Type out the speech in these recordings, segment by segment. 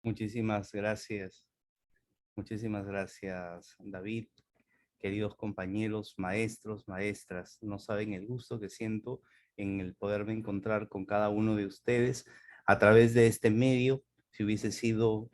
Muchísimas muchísimas gracias, David. Queridos compañeros, maestros, maestras, no saben el gusto que siento en el poderme encontrar con cada uno de ustedes a través de este medio. Si hubiese sido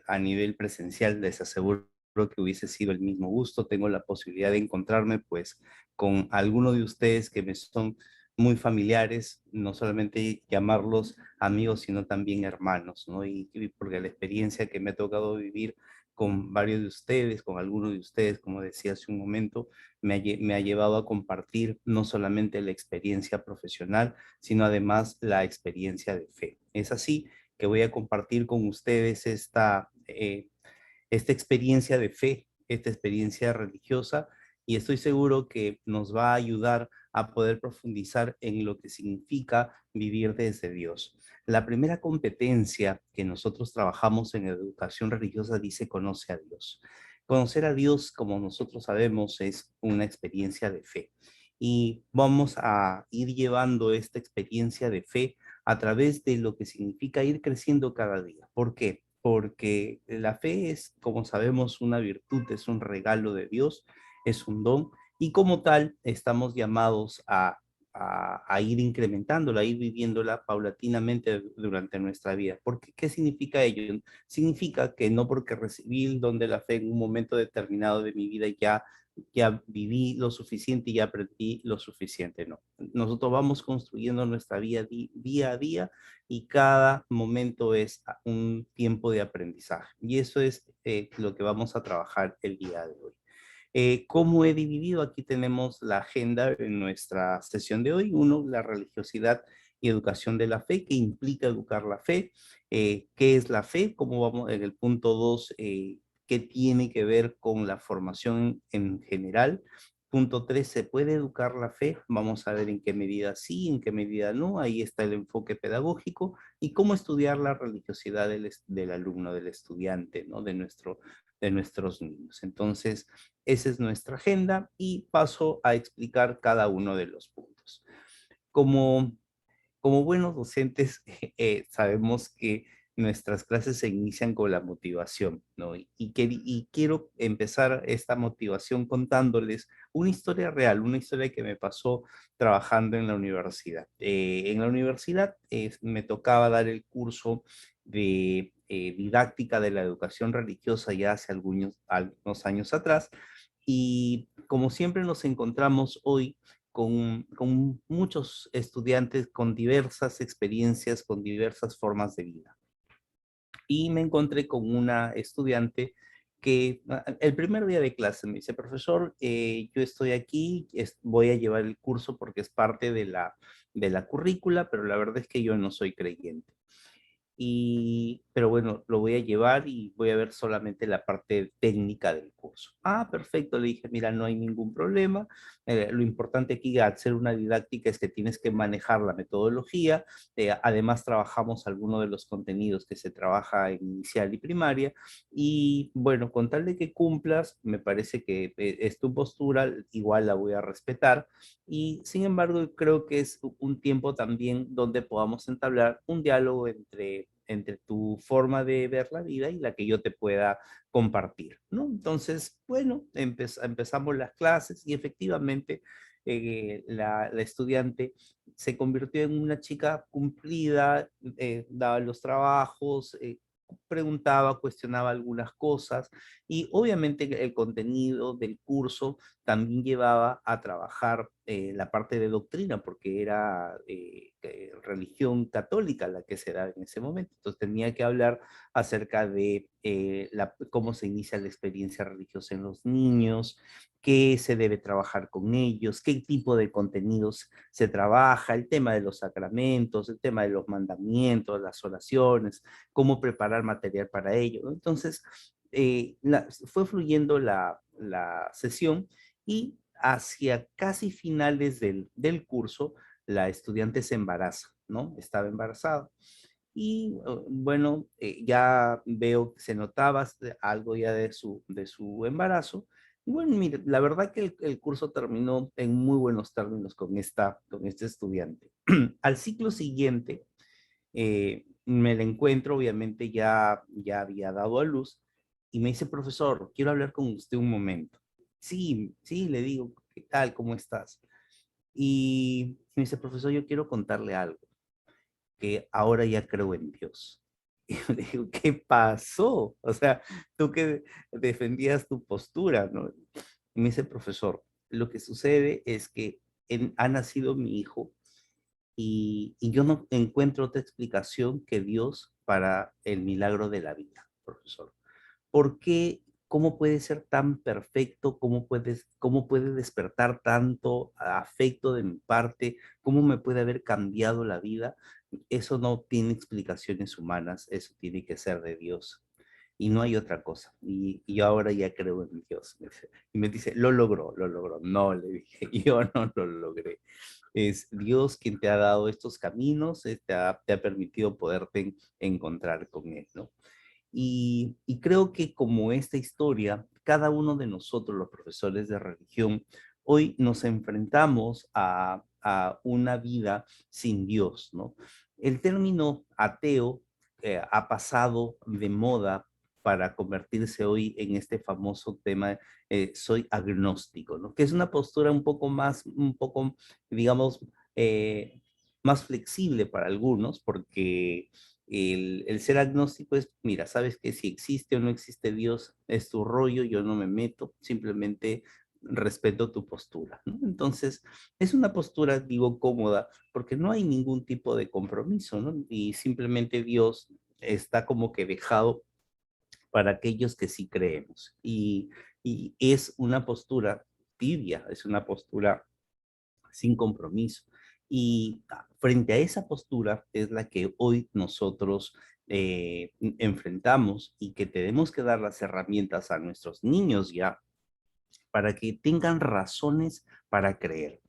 a nivel presencial, les aseguro que hubiese sido el mismo gusto. Tengo la posibilidad de encontrarme pues con alguno de ustedes que me son muy familiares, no solamente llamarlos amigos, sino también hermanos, ¿no? Y porque la experiencia que me ha tocado vivir con varios de ustedes, con algunos de ustedes, como decía hace un momento, me ha llevado a compartir no solamente la experiencia profesional, sino además la experiencia de fe. Es así que voy a compartir con ustedes esta experiencia de fe, esta experiencia religiosa, y estoy seguro que nos va a ayudar a poder profundizar en lo que significa vivir desde Dios. La primera competencia que nosotros trabajamos en educación religiosa dice conoce a Dios. Conocer a Dios, como nosotros sabemos, es una experiencia de fe. Y vamos a ir llevando esta experiencia de fe a través de lo que significa ir creciendo cada día. ¿Por qué? Porque la fe es, como sabemos, una virtud, es un regalo de Dios, es un don, y como tal estamos llamados a ir incrementándola, a ir viviéndola paulatinamente durante nuestra vida. Porque, ¿qué significa ello? Significa que no porque recibí el don de la fe en un momento determinado de mi vida ya viví lo suficiente y ya aprendí lo suficiente, no. Nosotros vamos construyendo nuestra vida día a día y cada momento es un tiempo de aprendizaje. Y eso es lo que vamos a trabajar el día de hoy. ¿Cómo he dividido? Aquí tenemos la agenda en nuestra sesión de hoy. Uno, la religiosidad y educación de la fe, que implica educar la fe. ¿Qué es la fe? ¿Cómo vamos en el punto 2? ¿Qué tiene que ver con la formación en general? Punto 3, ¿se puede educar la fe? Vamos a ver en qué medida sí, en qué medida no. Ahí está el enfoque pedagógico y cómo estudiar la religiosidad del alumno, del estudiante, ¿no? De nuestros niños. Entonces, esa es nuestra agenda y paso a explicar cada uno de los puntos. Como como buenos docentes, sabemos que nuestras clases se inician con la motivación, ¿no? Y quiero empezar esta motivación contándoles una historia real, una historia que me pasó trabajando en la universidad. En la universidad me tocaba dar el curso de didáctica de la educación religiosa ya hace algunos años atrás, y como siempre nos encontramos hoy con muchos estudiantes con diversas experiencias, con diversas formas de vida. Y me encontré con una estudiante que el primer día de clase me dice, profesor, yo estoy aquí, voy a llevar el curso porque es parte de la currícula, pero la verdad es que yo no soy creyente. Pero bueno, lo voy a llevar y voy a ver solamente la parte técnica del curso. Ah, perfecto, le dije, mira, no hay ningún problema. Lo importante aquí al hacer una didáctica es que tienes que manejar la metodología. Además, trabajamos algunos de los contenidos que se trabaja en inicial y primaria. Y bueno, con tal de que cumplas, me parece que es tu postura, igual la voy a respetar. Y sin embargo, creo que es un tiempo también donde podamos entablar un diálogo entre tu forma de ver la vida y la que yo te pueda compartir, ¿no? Entonces, bueno, empezamos las clases y efectivamente la estudiante se convirtió en una chica cumplida, daba los trabajos, preguntaba, cuestionaba algunas cosas y obviamente el contenido del curso también llevaba a trabajar la parte de doctrina, porque era religión católica la que se da en ese momento. Entonces tenía que hablar acerca de cómo se inicia la experiencia religiosa en los niños, qué se debe trabajar con ellos, qué tipo de contenidos se trabaja, el tema de los sacramentos, el tema de los mandamientos, las oraciones, cómo preparar material para ello, ¿no? Entonces, fue fluyendo la sesión y hacia casi finales del curso, la estudiante se embaraza, ¿no? Estaba embarazada. Y bueno, ya veo que se notaba algo ya de su embarazo. Y bueno, mire, la verdad que el curso terminó en muy buenos términos con este estudiante. Al ciclo siguiente, me la encuentro, obviamente ya había dado a luz, y me dice, profesor, quiero hablar con usted un momento. Sí, sí, le digo, ¿qué tal? ¿Cómo estás? Y me dice, profesor, yo quiero contarle algo, que ahora ya creo en Dios. Y yo le digo, ¿qué pasó? O sea, tú que defendías tu postura, ¿no? Y me dice, profesor, lo que sucede es que ha nacido mi hijo y yo no encuentro otra explicación que Dios para el milagro de la vida, profesor. ¿Por qué? ¿Cómo puede ser tan perfecto? Cómo puede despertar tanto afecto de mi parte? ¿Cómo me puede haber cambiado la vida? Eso no tiene explicaciones humanas, eso tiene que ser de Dios. Y no hay otra cosa. Y yo ahora ya creo en Dios. Y me dice, lo logró, lo logró. No, le dije, yo no lo logré. Es Dios quien te ha dado estos caminos, te ha permitido poderte encontrar con Él, ¿no? Y creo que como esta historia, cada uno de nosotros, los profesores de religión, hoy nos enfrentamos a una vida sin Dios, ¿no? El término ateo ha pasado de moda para convertirse hoy en este famoso tema, soy agnóstico, ¿no? Que es una postura un poco, digamos, eh, más flexible para algunos, porque el ser agnóstico es, mira, sabes que si existe o no existe Dios es tu rollo, yo no me meto, simplemente respeto tu postura, ¿no? Entonces, es una postura, digo, cómoda, porque no hay ningún tipo de compromiso, ¿no? Y simplemente Dios está como que dejado para aquellos que sí creemos. Y es una postura tibia, es una postura sin compromiso. Y frente a esa postura es la que hoy nosotros enfrentamos y que tenemos que dar las herramientas a nuestros niños ya para que tengan razones para creer.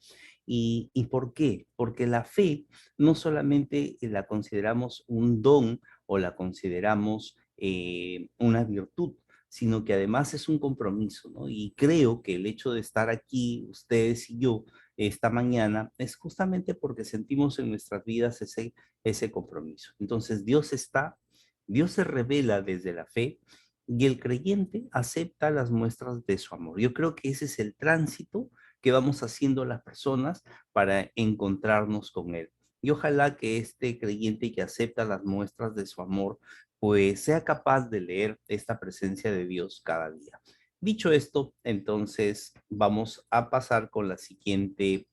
¿Y por qué? Porque la fe no solamente la consideramos un don o la consideramos una virtud, sino que además es un compromiso, ¿no? Y creo que el hecho de estar aquí, ustedes y yo, esta mañana, es justamente porque sentimos en nuestras vidas ese compromiso. Entonces, Dios está, Dios se revela desde la fe y el creyente acepta las muestras de su amor. Yo creo que ese es el tránsito que vamos haciendo las personas para encontrarnos con Él. Y ojalá que este creyente que acepta las muestras de su amor, pues sea capaz de leer esta presencia de Dios cada día. Dicho esto, entonces vamos a pasar con la siguiente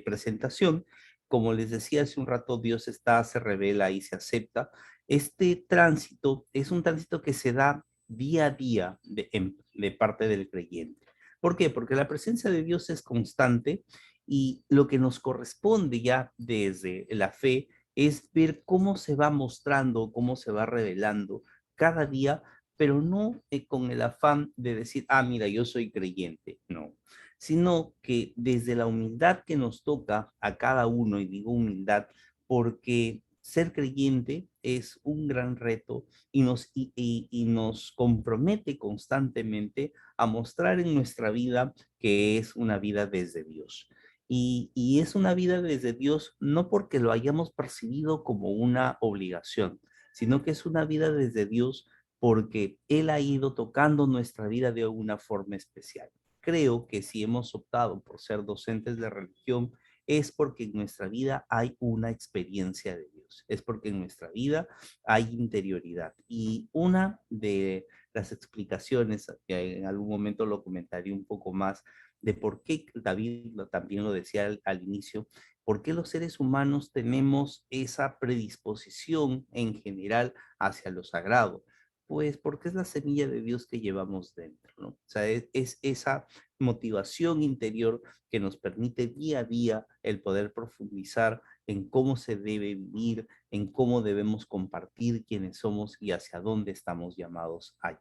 presentación. Como les decía hace un rato, Dios está, se revela y se acepta. Este tránsito es un tránsito que se da día a día de parte del creyente. ¿Por qué? Porque la presencia de Dios es constante y lo que nos corresponde ya desde la fe es ver cómo se va mostrando, cómo se va revelando cada día, pero no con el afán de decir, ah, mira, yo soy creyente, no, sino que desde la humildad que nos toca a cada uno, y digo humildad porque ser creyente es un gran reto y nos compromete constantemente a mostrar en nuestra vida que es una vida desde Dios. Y es una vida desde Dios no porque lo hayamos percibido como una obligación, sino que es una vida desde Dios porque Él ha ido tocando nuestra vida de una forma especial. Creo que si hemos optado por ser docentes de religión, es porque en nuestra vida hay una experiencia de Dios, es porque en nuestra vida hay interioridad. Y una de las explicaciones, que en algún momento lo comentaré un poco más, de por qué David también lo decía al inicio, por qué los seres humanos tenemos esa predisposición en general hacia lo sagrado. Pues porque es la semilla de Dios que llevamos dentro, ¿no? O sea, es esa motivación interior que nos permite día a día el poder profundizar en cómo se debe vivir, en cómo debemos compartir quiénes somos y hacia dónde estamos llamados a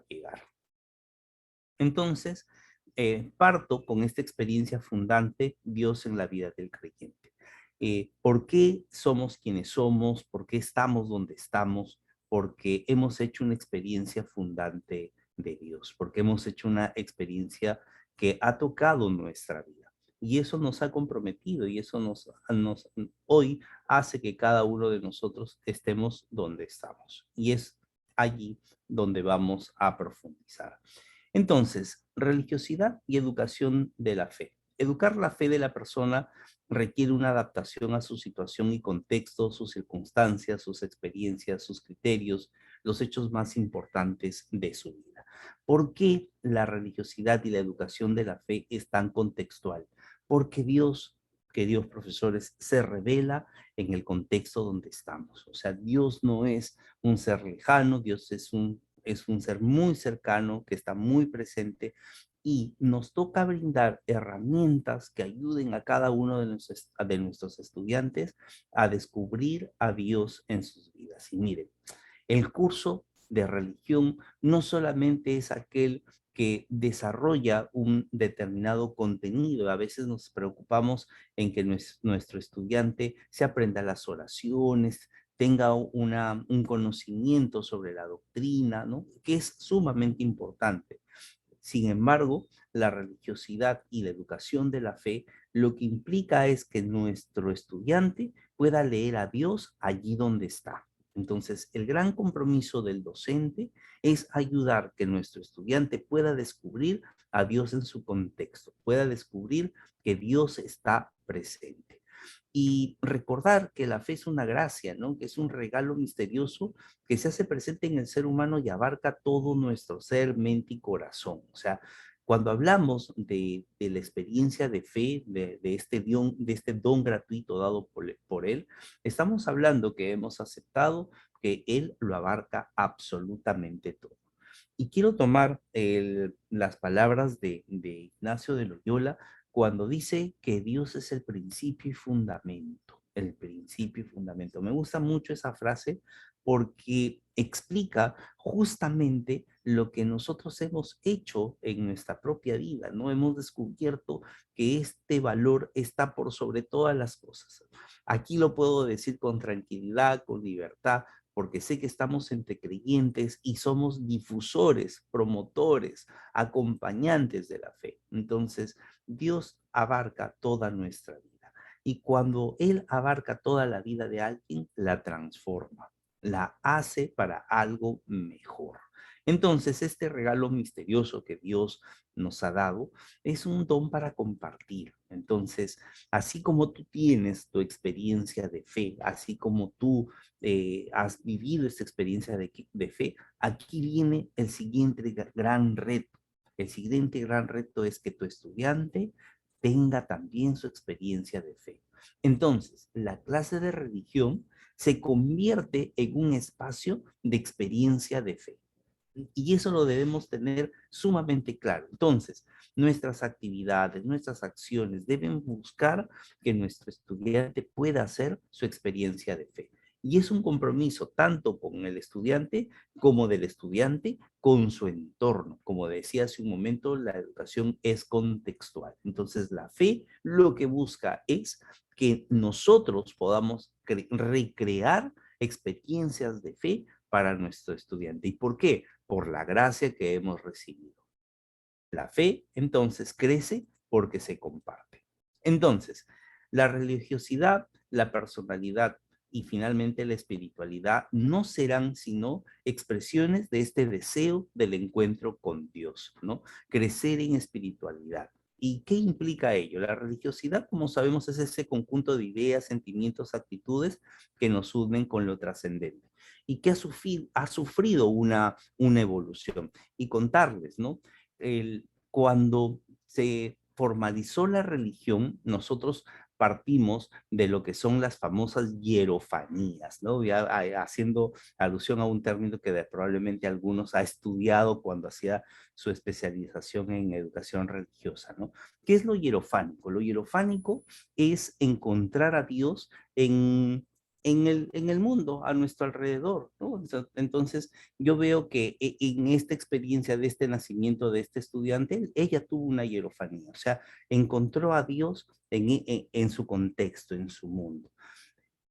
llegar. Entonces, parto con esta experiencia fundante, Dios en la vida del creyente. ¿Por qué somos quienes somos? ¿Por qué estamos donde estamos? Porque hemos hecho una experiencia fundante de Dios, porque hemos hecho una experiencia que ha tocado nuestra vida. Y eso nos ha comprometido y eso hoy hace que cada uno de nosotros estemos donde estamos. Y es allí donde vamos a profundizar. Entonces, religiosidad y educación de la fe. Educar la fe de la persona requiere una adaptación a su situación y contexto, sus circunstancias, sus experiencias, sus criterios, los hechos más importantes de su vida. ¿Por qué la religiosidad y la educación de la fe es tan contextual? Porque Dios, queridos profesores, se revela en el contexto donde estamos. O sea, Dios no es un ser lejano, Dios es un ser muy cercano, que está muy presente y nos toca brindar herramientas que ayuden a cada uno de nuestros estudiantes a descubrir a Dios en sus vidas. Y miren, el curso de religión no solamente es aquel que desarrolla un determinado contenido. A veces nos preocupamos en que nuestro estudiante se aprenda las oraciones, tenga un conocimiento sobre la doctrina, ¿no? Que es sumamente importante. Sin embargo, la religiosidad y la educación de la fe lo que implica es que nuestro estudiante pueda leer a Dios allí donde está. Entonces, el gran compromiso del docente es ayudar que nuestro estudiante pueda descubrir a Dios en su contexto, pueda descubrir que Dios está presente. Y recordar que la fe es una gracia, ¿no? Que es un regalo misterioso que se hace presente en el ser humano y abarca todo nuestro ser, mente y corazón. O sea, cuando hablamos de la experiencia de fe, de este don gratuito dado por Él, estamos hablando que hemos aceptado que Él lo abarca absolutamente todo. Y quiero tomar las palabras de Ignacio de Loyola cuando dice que Dios es el principio y fundamento, el principio y fundamento. Me gusta mucho esa frase porque explica justamente lo que nosotros hemos hecho en nuestra propia vida, ¿no? Hemos descubierto que este valor está por sobre todas las cosas. Aquí lo puedo decir con tranquilidad, con libertad, porque sé que estamos entre creyentes y somos difusores, promotores, acompañantes de la fe. Entonces, Dios abarca toda nuestra vida. Y cuando Él abarca toda la vida de alguien, la transforma, la hace para algo mejor. Entonces, este regalo misterioso que Dios nos ha dado es un don para compartir. Entonces, así como tú tienes tu experiencia de fe, así como tú has vivido esta experiencia de fe, aquí viene el siguiente gran reto. El siguiente gran reto es que tu estudiante tenga también su experiencia de fe. Entonces, la clase de religión se convierte en un espacio de experiencia de fe. Y eso lo debemos tener sumamente claro. Entonces, nuestras actividades, nuestras acciones deben buscar que nuestro estudiante pueda hacer su experiencia de fe. Y es un compromiso tanto con el estudiante como del estudiante con su entorno. Como decía hace un momento, la educación es contextual. Entonces, la fe lo que busca es que nosotros podamos recrear experiencias de fe para nuestro estudiante. ¿Y por qué? Por la gracia que hemos recibido. La fe entonces crece porque se comparte. Entonces, la religiosidad, la personalidad y finalmente la espiritualidad no serán sino expresiones de este deseo del encuentro con Dios, ¿no? Crecer en espiritualidad. ¿Y qué implica ello? La religiosidad, como sabemos, es ese conjunto de ideas, sentimientos, actitudes que nos unen con lo trascendente y que ha sufrido una evolución. Y contarles, ¿no? Cuando se formalizó la religión, nosotros partimos de lo que son las famosas hierofanías, ¿no? Ya haciendo alusión a un término que probablemente algunos ha estudiado cuando hacía su especialización en educación religiosa, ¿no? ¿Qué es lo hierofánico? Lo hierofánico es encontrar a Dios en el mundo, a nuestro alrededor, ¿no? Entonces, yo veo que en esta experiencia de este nacimiento de este estudiante, ella tuvo una hierofanía, o sea, encontró a Dios en su contexto, en su mundo.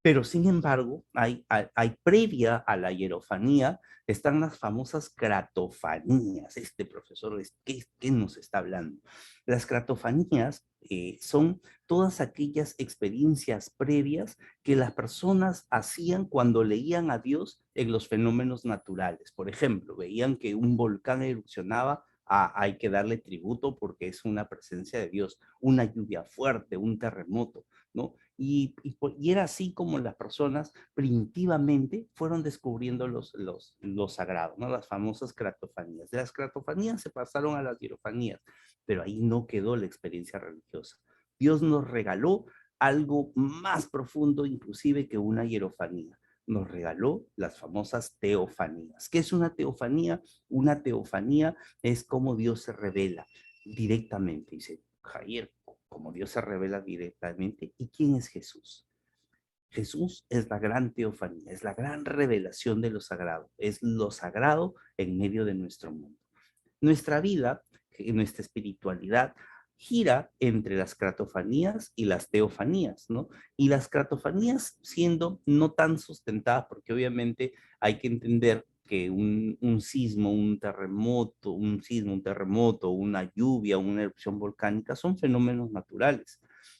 Pero sin embargo, hay previa a la hierofanía, están las famosas cratofanías. Este profesor, ¿qué nos está hablando? Las cratofanías son todas aquellas experiencias previas que las personas hacían cuando leían a Dios en los fenómenos naturales. Por ejemplo, veían que un volcán erupcionaba, hay que darle tributo porque es una presencia de Dios, una lluvia fuerte, un terremoto, ¿no? Y era así como las personas primitivamente fueron descubriendo los sagrados, ¿no? Las famosas cratofanías. De las cratofanías se pasaron a las hierofanías, pero ahí no quedó la experiencia religiosa. Dios nos regaló algo más profundo inclusive que una hierofanía. Nos regaló las famosas teofanías. ¿Qué es una teofanía? Una teofanía es como Dios se revela directamente. Dice, Javier, como Dios se revela directamente. ¿Y quién es Jesús? Jesús es la gran teofanía, es la gran revelación de lo sagrado, es lo sagrado en medio de nuestro mundo. Nuestra vida, nuestra espiritualidad, gira entre las cratofanías y las teofanías, ¿no? Y las cratofanías siendo no tan sustentadas, porque obviamente hay que entender que un sismo, un terremoto, una lluvia, una erupción volcánica son fenómenos naturales.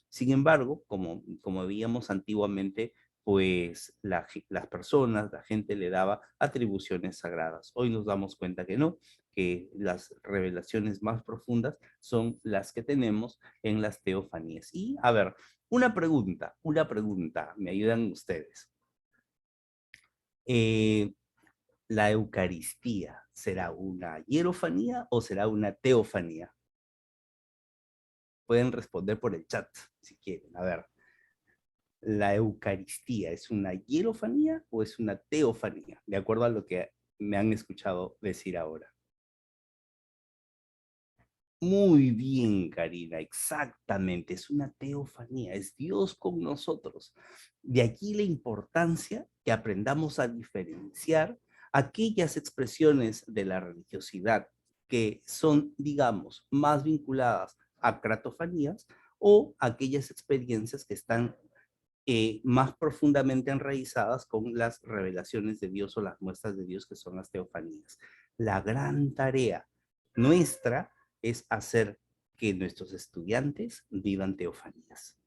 Sin embargo, como veíamos antiguamente, pues las personas, la gente le daba atribuciones sagradas. Hoy nos damos cuenta que no, que las revelaciones más profundas son las que tenemos en las teofanías. Y a ver, una pregunta, me ayudan ustedes. Eh, ¿La Eucaristía será una hierofanía o será una teofanía? Pueden responder por el chat si quieren. A ver, ¿la Eucaristía es una hierofanía o es una teofanía? De acuerdo a lo que me han escuchado decir ahora. Muy bien, Karina, exactamente, es una teofanía, es Dios con nosotros. De aquí la importancia que aprendamos a diferenciar aquellas expresiones de la religiosidad que son, digamos, más vinculadas a cratofanías o aquellas experiencias que están más profundamente enraizadas con las revelaciones de Dios o las muestras de Dios que son las teofanías. La gran tarea nuestra es hacer que nuestros estudiantes vivan teofanías.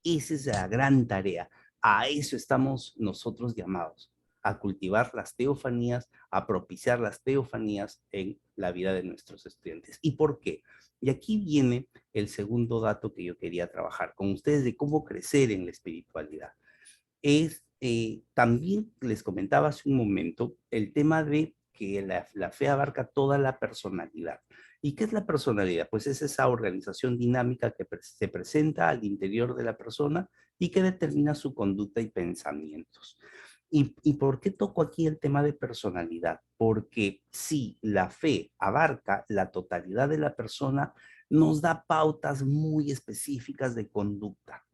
Esa es la gran tarea. A eso estamos nosotros llamados, a cultivar las teofanías, a propiciar las teofanías en la vida de nuestros estudiantes. ¿Y por qué? Y aquí viene el segundo dato que yo quería trabajar con ustedes de cómo crecer en la espiritualidad. También les comentaba hace un momento el tema de que la fe abarca toda la personalidad. ¿Y qué es la personalidad? Pues es esa organización dinámica que se presenta al interior de la persona y que determina su conducta y pensamientos. ¿Y por qué toco aquí el tema de personalidad? Porque si la fe abarca la totalidad de la persona, nos da pautas muy específicas de conducta.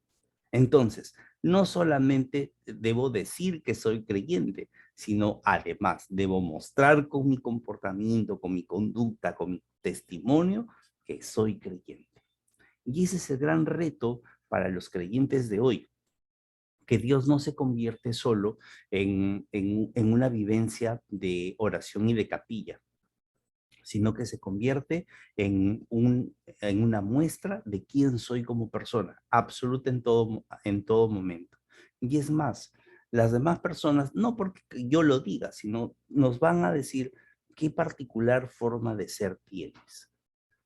Entonces, no solamente debo decir que soy creyente, sino además debo mostrar con mi comportamiento, con mi conducta, con mi testimonio, que soy creyente. Y ese es el gran reto para los creyentes de hoy, que Dios no se convierte solo en una vivencia de oración y de capilla, sino que se convierte en una muestra de quién soy como persona, absoluta en todo momento. Y es más, las demás personas, no porque yo lo diga, sino nos van a decir qué particular forma de ser tienes.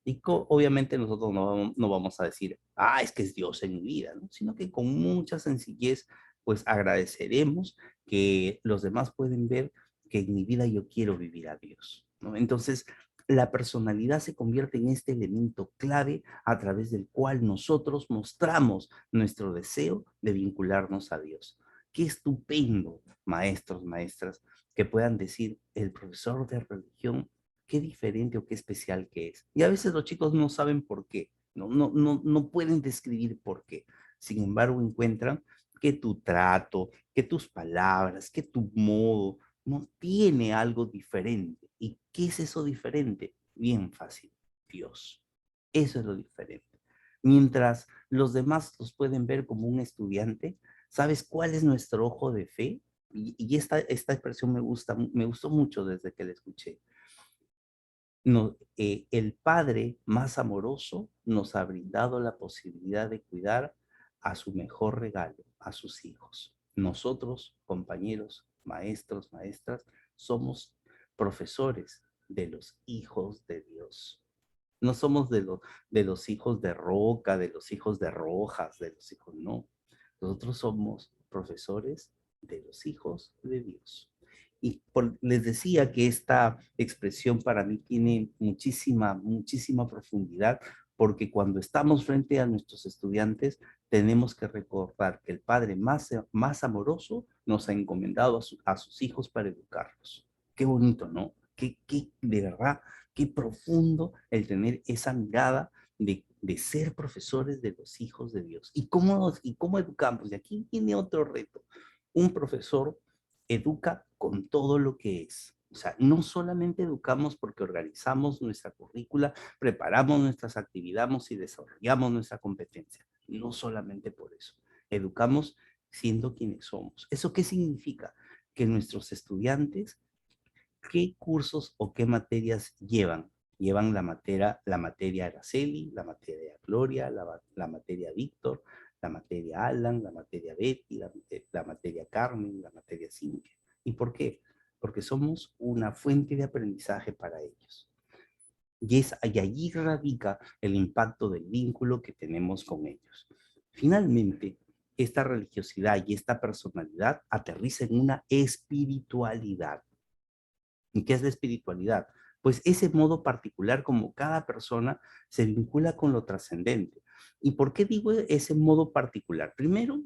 Y obviamente nosotros no vamos a decir, es que es Dios en mi vida, ¿no? Sino que con mucha sencillez, pues agradeceremos que los demás pueden ver que en mi vida yo quiero vivir a Dios, ¿no? Entonces, la personalidad se convierte en este elemento clave a través del cual nosotros mostramos nuestro deseo de vincularnos a Dios. Qué estupendo, maestros, maestras, que puedan decir, el profesor de religión qué diferente o qué especial que es. Y a veces los chicos no saben por qué, no pueden describir por qué. Sin embargo, encuentran que tu trato, que tus palabras, que tu modo no tiene algo diferente. ¿Y qué es eso diferente? Bien fácil, Dios. Eso es lo diferente. Mientras los demás los pueden ver como un estudiante, ¿Sabes cuál es nuestro ojo de fe? Y esta expresión me gustó mucho desde que la escuché. No, el Padre más amoroso nos ha brindado la posibilidad de cuidar a su mejor regalo, a sus hijos. Nosotros, compañeros, maestros, maestras, somos profesores de los hijos de Dios. No somos de los hijos de Roca, de los hijos de Rojas, de los hijos, no. Nosotros somos profesores de los hijos de Dios. Y les decía que esta expresión para mí tiene muchísima, muchísima profundidad, porque cuando estamos frente a nuestros estudiantes, tenemos que recordar que el Padre más amoroso nos ha encomendado a sus hijos para educarlos. Qué bonito, ¿no? De verdad, qué profundo el tener esa mirada de ser profesores de los hijos de Dios. ¿Y cómo educamos? Y aquí viene otro reto. Un profesor educa con todo lo que es. O sea, no solamente educamos porque organizamos nuestra currícula, preparamos nuestras actividades y desarrollamos nuestra competencia. No solamente por eso. Educamos siendo quienes somos. ¿Eso qué significa? Que nuestros estudiantes, ¿qué cursos o qué materias llevan? Llevan la materia Araceli, la materia Gloria, la materia Víctor, la materia Alan, la materia Betty, la materia Carmen, la materia Cintia. ¿Y por qué? Porque somos una fuente de aprendizaje para ellos. Y allí radica el impacto del vínculo que tenemos con ellos. Finalmente, esta religiosidad y esta personalidad aterriza en una espiritualidad. ¿Y qué es la espiritualidad? Pues ese modo particular como cada persona se vincula con lo trascendente. ¿Y por qué digo ese modo particular? Primero,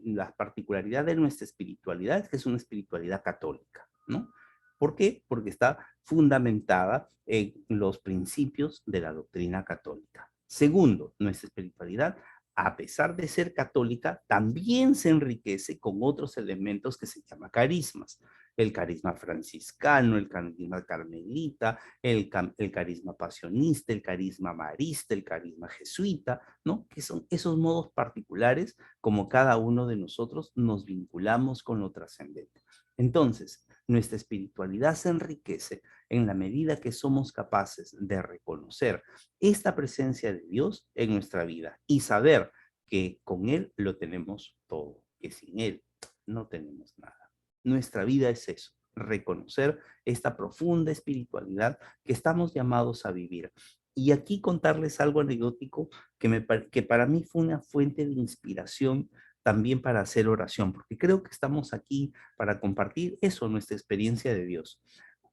la particularidad de nuestra espiritualidad es que es una espiritualidad católica, ¿no? ¿Por qué? Porque está fundamentada en los principios de la doctrina católica. Segundo, nuestra espiritualidad, a pesar de ser católica, también se enriquece con otros elementos que se llaman carismas. El carisma franciscano, el carisma carmelita, el carisma pasionista, el carisma marista, el carisma jesuita, ¿no? Que son esos modos particulares como cada uno de nosotros nos vinculamos con lo trascendente. Entonces, nuestra espiritualidad se enriquece en la medida que somos capaces de reconocer esta presencia de Dios en nuestra vida y saber que con Él lo tenemos todo, que sin Él no tenemos nada. Nuestra vida es eso, reconocer esta profunda espiritualidad que estamos llamados a vivir. Y aquí contarles algo anecdótico que para mí fue una fuente de inspiración también para hacer oración, porque creo que estamos aquí para compartir eso, nuestra experiencia de Dios.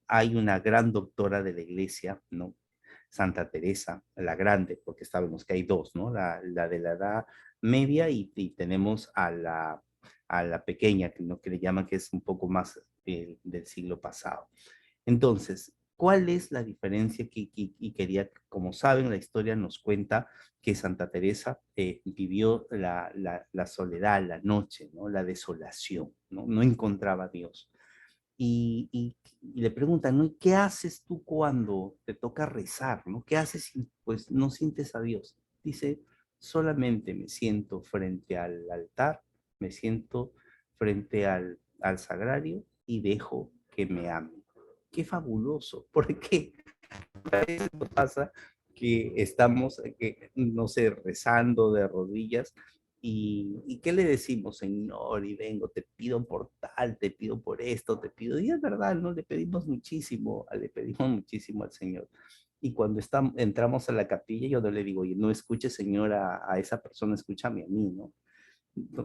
Hay una gran doctora de la iglesia, ¿no? Santa Teresa, la grande, porque sabemos que hay dos, ¿no? La de la edad media y tenemos a la pequeña, que, ¿no? que le llaman que es un poco más del siglo pasado. Entonces, ¿cuál es la diferencia? Y quería, como saben, la historia nos cuenta que Santa Teresa vivió la soledad, la noche, ¿no? La desolación, ¿no? No encontraba a Dios. Y le preguntan, ¿no? ¿Qué haces tú cuando te toca rezar? ¿No? ¿Qué haces si pues no sientes a Dios? Dice, solamente me siento frente al altar, me siento frente al sagrario y dejo que me amen. Qué fabuloso, porque a veces nos pasa que estamos, no sé, rezando de rodillas y ¿qué le decimos, Señor? Y vengo, te pido por tal, te pido por esto, te pido, y es verdad, ¿no? Le pedimos muchísimo al Señor. Y cuando entramos a la capilla, yo no le digo, oye, no escuche, Señor, a esa persona, escúchame a mí, ¿no?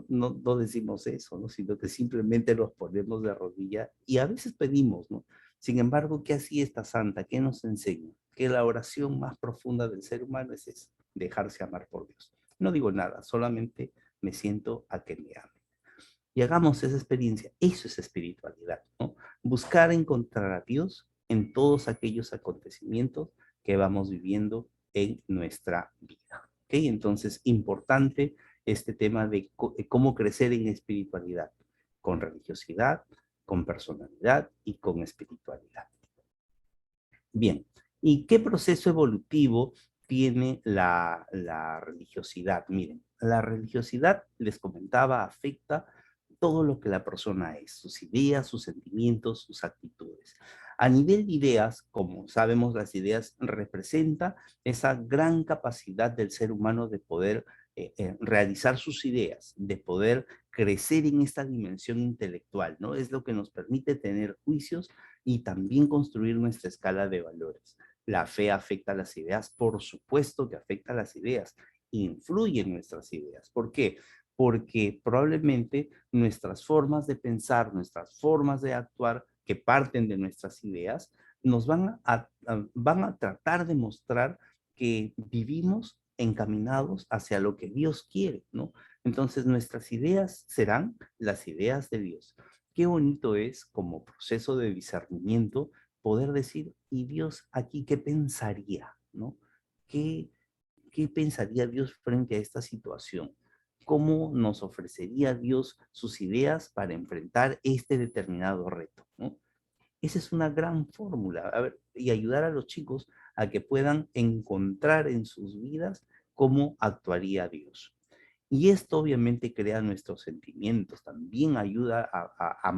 No decimos eso, ¿no? Sino que simplemente nos ponemos de rodilla y a veces pedimos, ¿no? Sin embargo, ¿qué hacía esta santa? ¿Qué nos enseña? Que la oración más profunda del ser humano es esa, dejarse amar por Dios. No digo nada, solamente me siento a que me ame. Y hagamos esa experiencia. Eso es espiritualidad, ¿no? Buscar encontrar a Dios en todos aquellos acontecimientos que vamos viviendo en nuestra vida. ¿Ok? Entonces, importante este tema de cómo crecer en espiritualidad, con religiosidad, con personalidad y con espiritualidad. Bien, ¿y qué proceso evolutivo tiene la religiosidad? Miren, la religiosidad, les comentaba, afecta todo lo que la persona es, sus ideas, sus sentimientos, sus actitudes. A nivel de ideas, como sabemos, las ideas representan esa gran capacidad del ser humano de poder realizar sus ideas, de poder crecer en esta dimensión intelectual, ¿no? Es lo que nos permite tener juicios y también construir nuestra escala de valores. La fe afecta a las ideas, por supuesto que afecta a las ideas, influye en nuestras ideas. ¿Por qué? Porque probablemente nuestras formas de pensar, nuestras formas de actuar que parten de nuestras ideas, nos van a tratar de mostrar que vivimos encaminados hacia lo que Dios quiere, ¿no? Entonces nuestras ideas serán las ideas de Dios. Qué bonito es como proceso de discernimiento poder decir, ¿y Dios aquí qué pensaría, ¿no? ¿Qué, qué pensaría Dios frente a esta situación? ¿Cómo nos ofrecería Dios sus ideas para enfrentar este determinado reto, ¿no? Esa es una gran fórmula. A ver, y ayudar a los chicos a que puedan encontrar en sus vidas cómo actuaría Dios. Y esto obviamente crea nuestros sentimientos, también ayuda a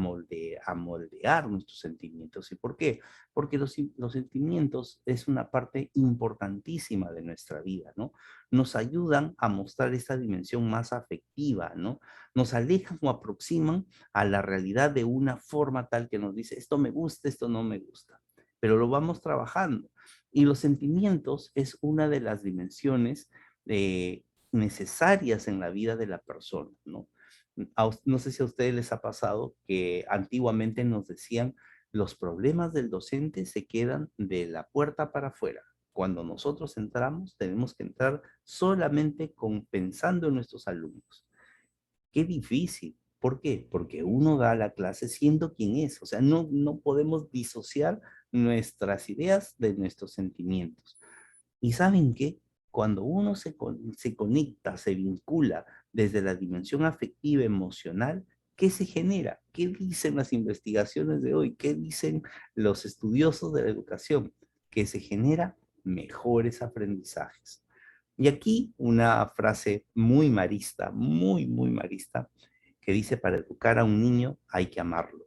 moldear nuestros sentimientos. ¿Y por qué? Porque los sentimientos es una parte importantísima de nuestra vida, ¿no? Nos ayudan a mostrar esta dimensión más afectiva, ¿no? Nos alejan o aproximan a la realidad de una forma tal que nos dice, esto me gusta, esto no me gusta, pero lo vamos trabajando. Y los sentimientos es una de las dimensiones necesarias en la vida de la persona, ¿no? No sé si a ustedes les ha pasado que antiguamente nos decían, los problemas del docente se quedan de la puerta para afuera. Cuando nosotros entramos, tenemos que entrar solamente pensando en nuestros alumnos. Qué difícil. ¿Por qué? Porque uno da la clase siendo quien es. O sea, no podemos disociar nuestras ideas de nuestros sentimientos. ¿Y saben qué? Cuando uno se conecta, se vincula desde la dimensión afectiva, emocional, ¿qué se genera? ¿Qué dicen las investigaciones de hoy? ¿Qué dicen los estudiosos de la educación? Que se genera mejores aprendizajes. Y aquí una frase muy marista, muy marista, que dice, para educar a un niño hay que amarlo.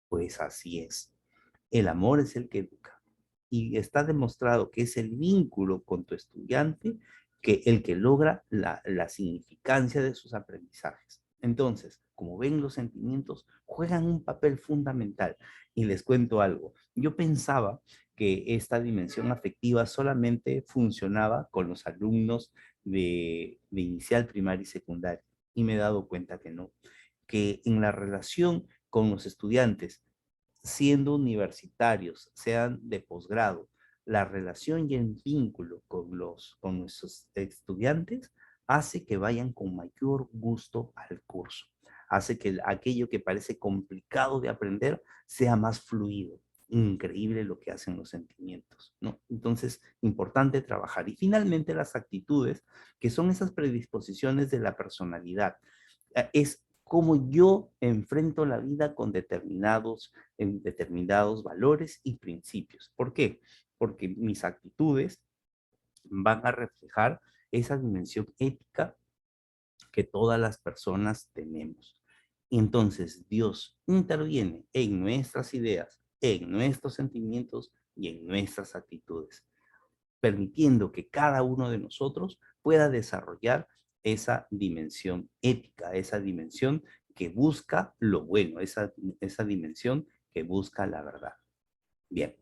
Pues así es. El amor es el que educa. Y está demostrado que es el vínculo con tu estudiante que el que logra la significancia de sus aprendizajes. Entonces, como ven, los sentimientos juegan un papel fundamental. Y les cuento algo. Yo pensaba que esta dimensión afectiva solamente funcionaba con los alumnos de inicial, primaria y secundaria. Y me he dado cuenta que no. Que en la relación con los estudiantes siendo universitarios, sean de posgrado, la relación y el vínculo con nuestros estudiantes hace que vayan con mayor gusto al curso, hace que aquello que parece complicado de aprender sea más fluido. Increíble lo que hacen los sentimientos, ¿no? Entonces, importante trabajar. Y finalmente las actitudes, que son esas predisposiciones de la personalidad. Es cómo yo enfrento la vida con determinados valores y principios. ¿Por qué? Porque mis actitudes van a reflejar esa dimensión ética que todas las personas tenemos. Entonces Dios interviene en nuestras ideas, en nuestros sentimientos y en nuestras actitudes, permitiendo que cada uno de nosotros pueda desarrollar esa dimensión ética, esa dimensión que busca lo bueno, esa dimensión que busca la verdad. Bien,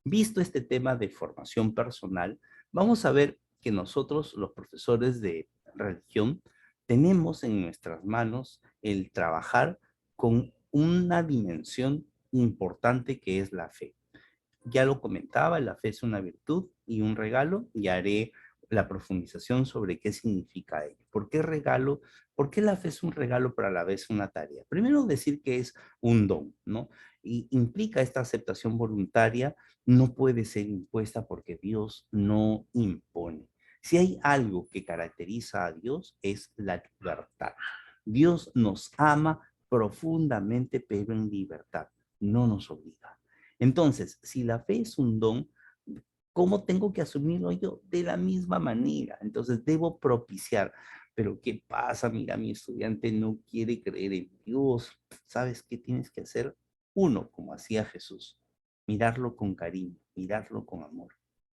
visto este tema de formación personal, vamos a ver que nosotros, los profesores de religión, tenemos en nuestras manos el trabajar con una dimensión importante que es la fe. Ya lo comentaba, la fe es una virtud y un regalo, y haré la profundización sobre qué significa ello. ¿Por qué regalo? ¿Por qué la fe es un regalo pero a la vez una tarea? Primero decir que es un don, ¿no? Y implica esta aceptación voluntaria, no puede ser impuesta porque Dios no impone. Si hay algo que caracteriza a Dios es la libertad. Dios nos ama profundamente, pero en libertad, no nos obliga. Entonces, si la fe es un don, ¿cómo tengo que asumirlo yo? De la misma manera. Entonces, debo propiciar. pero ¿qué pasa? Mira, mi estudiante no quiere creer en Dios. ¿Sabes qué tienes que hacer? Uno, como hacía Jesús, mirarlo con cariño, mirarlo con amor,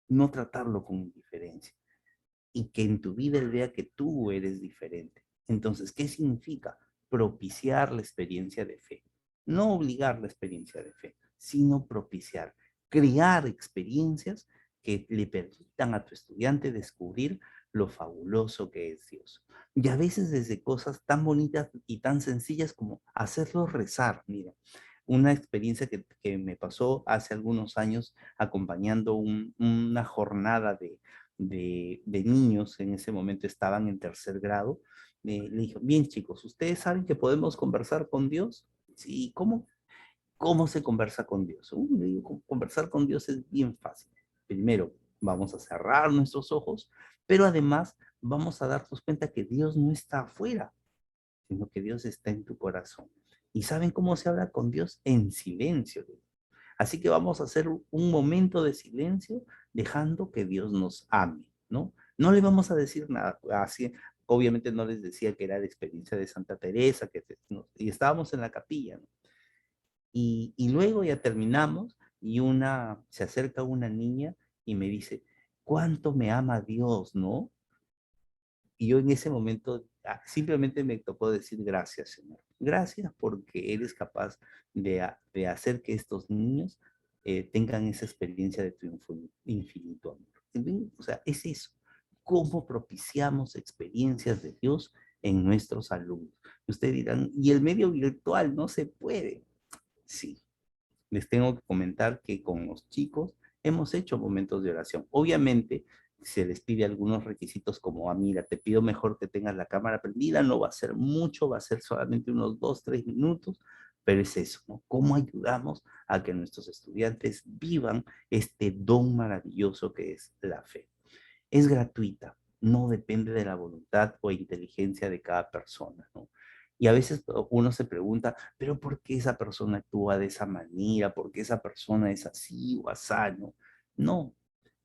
no tratarlo con indiferencia y que en tu vida él vea que tú eres diferente. Entonces, ¿qué significa? Propiciar la experiencia de fe. No obligar la experiencia de fe, sino propiciar, crear experiencias que le permitan a tu estudiante descubrir lo fabuloso que es Dios. Y a veces desde cosas tan bonitas y tan sencillas como hacerlo rezar. Mira, una experiencia que me pasó hace algunos años acompañando una jornada de niños, en ese momento estaban en tercer grado, le dijo, bien chicos, ¿ustedes saben que podemos conversar con Dios? Sí, ¿cómo se conversa con Dios? Le digo, conversar con Dios es bien fácil. Primero, vamos a cerrar nuestros ojos, pero además vamos a darnos cuenta que Dios no está afuera, sino que Dios está en tu corazón. ¿Y saben cómo se habla con Dios? En silencio. Así que vamos a hacer un momento de silencio, dejando que Dios nos ame, ¿no? No le vamos a decir nada. Así, obviamente no les decía que era la experiencia de Santa Teresa, ¿no? Y estábamos en la capilla, ¿no? Y luego ya terminamos y se acerca una niña y me dice, ¿cuánto me ama Dios, no? Y yo en ese momento simplemente me tocó decir gracias, Señor. Gracias porque eres capaz de hacer que estos niños tengan esa experiencia de tu infinito amor. O sea, es eso. ¿Cómo propiciamos experiencias de Dios en nuestros alumnos? Ustedes dirán, y el medio virtual no se puede. Sí, les tengo que comentar que con los chicos hemos hecho momentos de oración. Obviamente, se les pide algunos requisitos como, mira, te pido mejor que tengas la cámara prendida, no va a ser mucho, va a ser solamente unos 2, 3 minutos, pero es eso, ¿no? ¿Cómo ayudamos a que nuestros estudiantes vivan este don maravilloso que es la fe? Es gratuita, no depende de la voluntad o inteligencia de cada persona, ¿no? Y a veces uno se pregunta, pero ¿por qué esa persona actúa de esa manera? ¿Por qué esa persona es así o asá? No, no,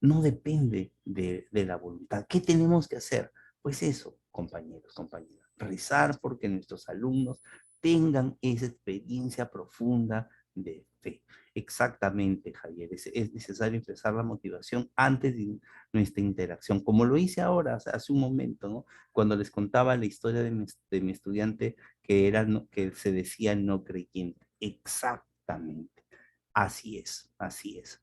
no depende de la voluntad. ¿Qué tenemos que hacer? Pues eso, compañeros, compañeras, rezar porque nuestros alumnos tengan esa experiencia profunda de fe. Exactamente, Javier. Es necesario empezar la motivación antes de nuestra interacción, como lo hice ahora, hace un momento, ¿no? Cuando les contaba la historia de mi estudiante que se decía no creyente. Exactamente. Así es, así es.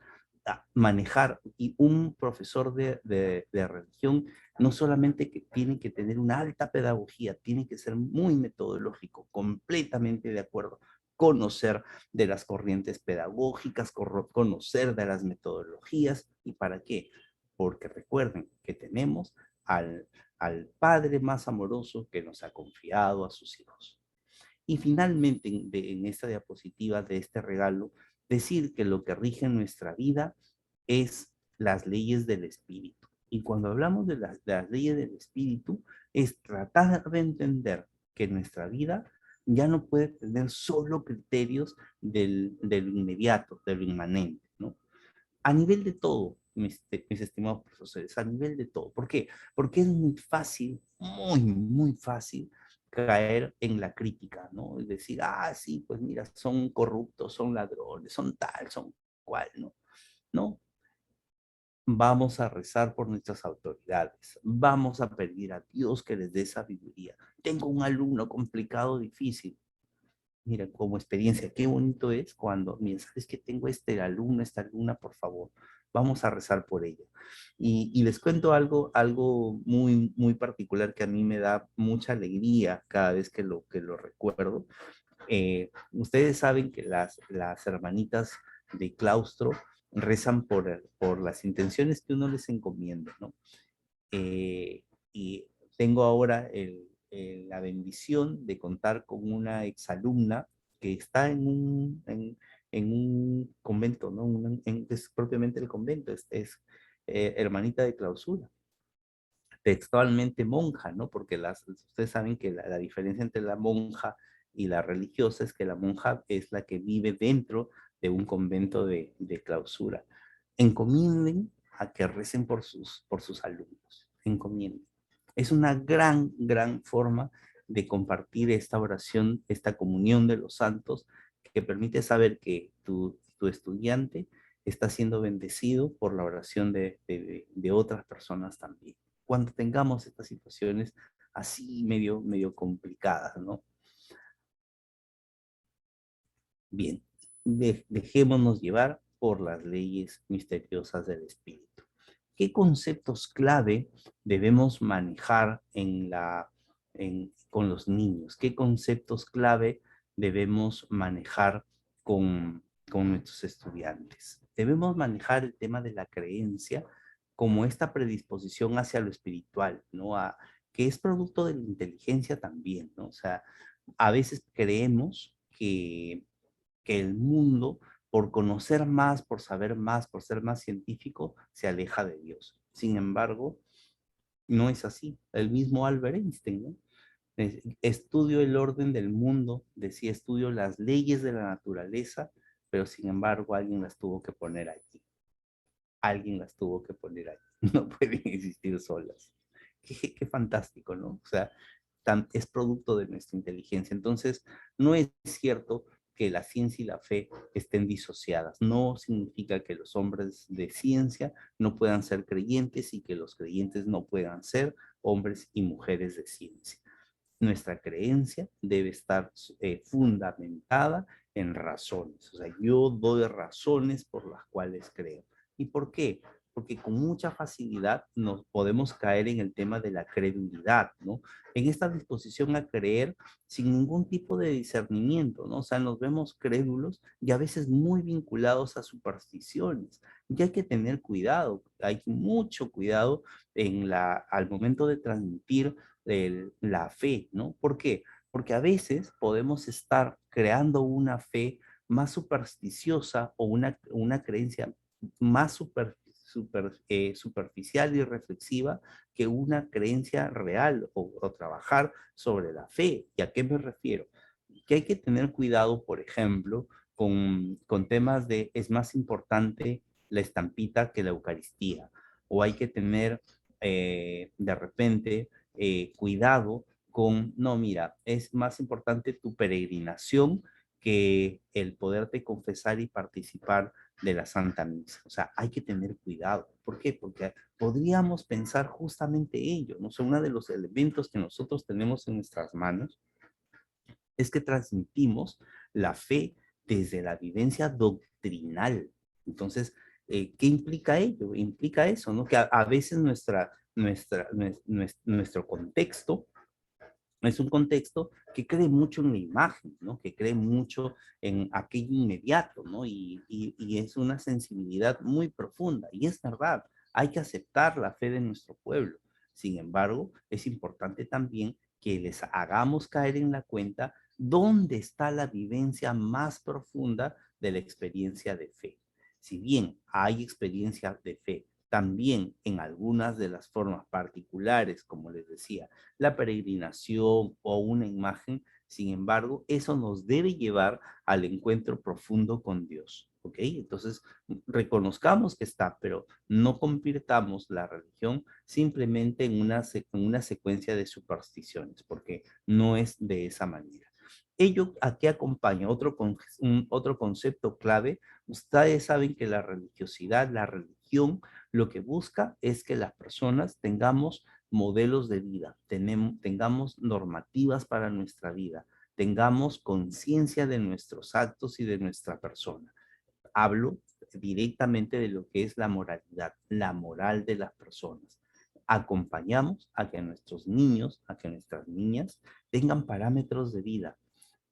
Manejar, y un profesor de religión no solamente que tiene que tener una alta pedagogía, tiene que ser muy metodológico, completamente de acuerdo, conocer de las corrientes pedagógicas, conocer de las metodologías, ¿y para qué? Porque recuerden que tenemos al Padre más amoroso que nos ha confiado a sus hijos. Y finalmente, en esta diapositiva de este regalo, decir que lo que rige nuestra vida es las leyes del espíritu. Y cuando hablamos de las leyes del espíritu, es tratar de entender que nuestra vida ya no puede tener solo criterios del inmediato, de lo inmanente, ¿no? A nivel de todo, mis estimados profesores, a nivel de todo. ¿Por qué? Porque es muy fácil, muy, muy fácil caer en la crítica, ¿no? Es decir, sí, pues mira, son corruptos, son ladrones, son tal, son cual, ¿no? No, vamos a rezar por nuestras autoridades, vamos a pedir a Dios que les dé sabiduría. Tengo un alumno complicado, difícil. Mira, como experiencia, qué bonito es cuando, mira, sabes que tengo este alumno, esta alumna, por favor, vamos a rezar por ella. Y les cuento algo muy, muy particular que a mí me da mucha alegría cada vez que lo recuerdo. Ustedes saben que las hermanitas de claustro rezan por las intenciones que uno les encomienda, ¿no? Y tengo ahora la bendición de contar con una exalumna que está en un convento, ¿no? Es propiamente el convento, es hermanita de clausura, textualmente monja, ¿no? Porque ustedes saben que la diferencia entre la monja y la religiosa es que la monja es la que vive dentro de un convento de clausura. Encomienden a que recen por sus alumnos, encomienden. Es una gran forma de compartir esta oración, esta comunión de los santos, que permite saber que tu estudiante está siendo bendecido por la oración de otras personas también. Cuando tengamos estas situaciones así medio complicadas, ¿no? Bien, dejémonos llevar por las leyes misteriosas del espíritu. ¿Qué conceptos clave debemos manejar con los niños? ¿Qué conceptos clave debemos manejar con nuestros estudiantes? Debemos manejar el tema de la creencia como esta predisposición hacia lo espiritual, ¿no? Que es producto de la inteligencia también, ¿no? O sea, a veces creemos que el mundo, por conocer más, por saber más, por ser más científico, se aleja de Dios. Sin embargo, no es así. El mismo Albert Einstein, ¿no? Estudio el orden del mundo, decía, estudio las leyes de la naturaleza, pero sin embargo alguien las tuvo que poner allí. Alguien las tuvo que poner allí. No pueden existir solas. Qué fantástico, ¿no? O sea, es producto de nuestra inteligencia. Entonces, no es cierto que la ciencia y la fe estén disociadas. No significa que los hombres de ciencia no puedan ser creyentes y que los creyentes no puedan ser hombres y mujeres de ciencia. Nuestra creencia debe estar fundamentada en razones. O sea, yo doy razones por las cuales creo. ¿Y por qué? Porque con mucha facilidad nos podemos caer en el tema de la credulidad, ¿no? En esta disposición a creer sin ningún tipo de discernimiento, ¿no? O sea, nos vemos crédulos y a veces muy vinculados a supersticiones. Y hay que tener cuidado, hay mucho cuidado al momento de transmitir la fe, ¿no? ¿Por qué? Porque a veces podemos estar creando una fe más supersticiosa o una creencia más superficial y reflexiva que una creencia real o trabajar sobre la fe. ¿Y a qué me refiero? Que hay que tener cuidado, por ejemplo, con temas de es más importante la estampita que la Eucaristía, o hay que tener de repente cuidado con, no, mira, es más importante tu peregrinación que el poderte confesar y participar de la Santa Misa. O sea, hay que tener cuidado. ¿Por qué? Porque podríamos pensar justamente ello, ¿no? O sea, uno de los elementos que nosotros tenemos en nuestras manos es que transmitimos la fe desde la vivencia doctrinal. Entonces, ¿qué implica ello? Implica eso, ¿no? Que a veces nuestro contexto es un contexto que cree mucho en la imagen, ¿no? Que cree mucho en aquello inmediato, ¿no? Y es una sensibilidad muy profunda. Y es verdad, hay que aceptar la fe de nuestro pueblo. Sin embargo, es importante también que les hagamos caer en la cuenta dónde está la vivencia más profunda de la experiencia de fe. Si bien hay experiencia de fe también en algunas de las formas particulares, como les decía, la peregrinación o una imagen, sin embargo, eso nos debe llevar al encuentro profundo con Dios, ¿ok? Entonces, reconozcamos que está, pero no convirtamos la religión simplemente en una secuencia de supersticiones, porque no es de esa manera. Ello aquí acompaña otro concepto clave. Ustedes saben que la religiosidad, la religión, lo que busca es que las personas tengamos modelos de vida, tengamos normativas para nuestra vida, tengamos conciencia de nuestros actos y de nuestra persona. Hablo directamente de lo que es la moralidad, la moral de las personas. Acompañamos a que nuestros niños, a que nuestras niñas tengan parámetros de vida,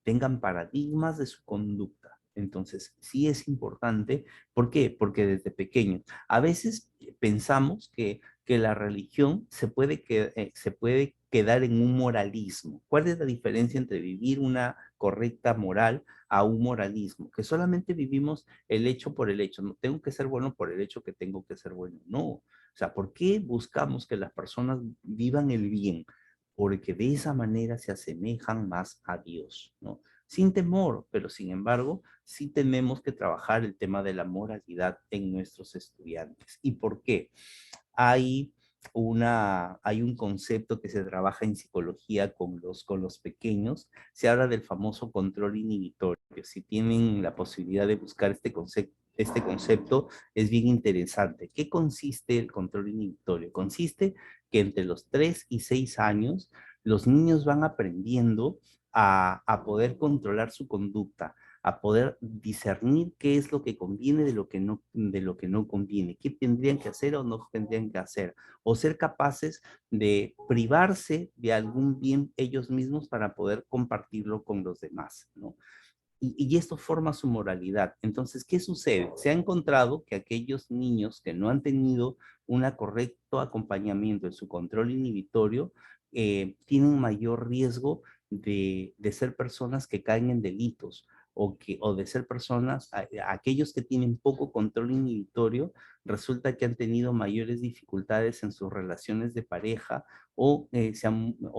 tengan paradigmas de su conducta. Entonces, sí es importante. ¿Por qué? Porque desde pequeños, a veces pensamos que la religión se puede quedar en un moralismo. ¿Cuál es la diferencia entre vivir una correcta moral a un moralismo? Que solamente vivimos el hecho por el hecho. No tengo que ser bueno por el hecho que tengo que ser bueno. No. O sea, ¿por qué buscamos que las personas vivan el bien? Porque de esa manera se asemejan más a Dios, ¿no? Sin temor, pero sin embargo, sí tenemos que trabajar el tema de la moralidad en nuestros estudiantes. ¿Y por qué? Hay hay un concepto que se trabaja en psicología con los pequeños. Se habla del famoso control inhibitorio. Si tienen la posibilidad de buscar este concepto, es bien interesante. ¿Qué consiste el control inhibitorio? Consiste que entre los 3 y 6 años, los niños van aprendiendo a poder controlar su conducta, a poder discernir qué es lo que conviene de lo que no conviene, qué tendrían que hacer o no tendrían que hacer, o ser capaces de privarse de algún bien ellos mismos para poder compartirlo con los demás, ¿no? Y esto forma su moralidad. Entonces, ¿qué sucede? Se ha encontrado que aquellos niños que no han tenido un correcto acompañamiento en su control inhibitorio tienen mayor riesgo de ser personas que caen en delitos o de ser personas, aquellos que tienen poco control inhibitorio, resulta que han tenido mayores dificultades en sus relaciones de pareja o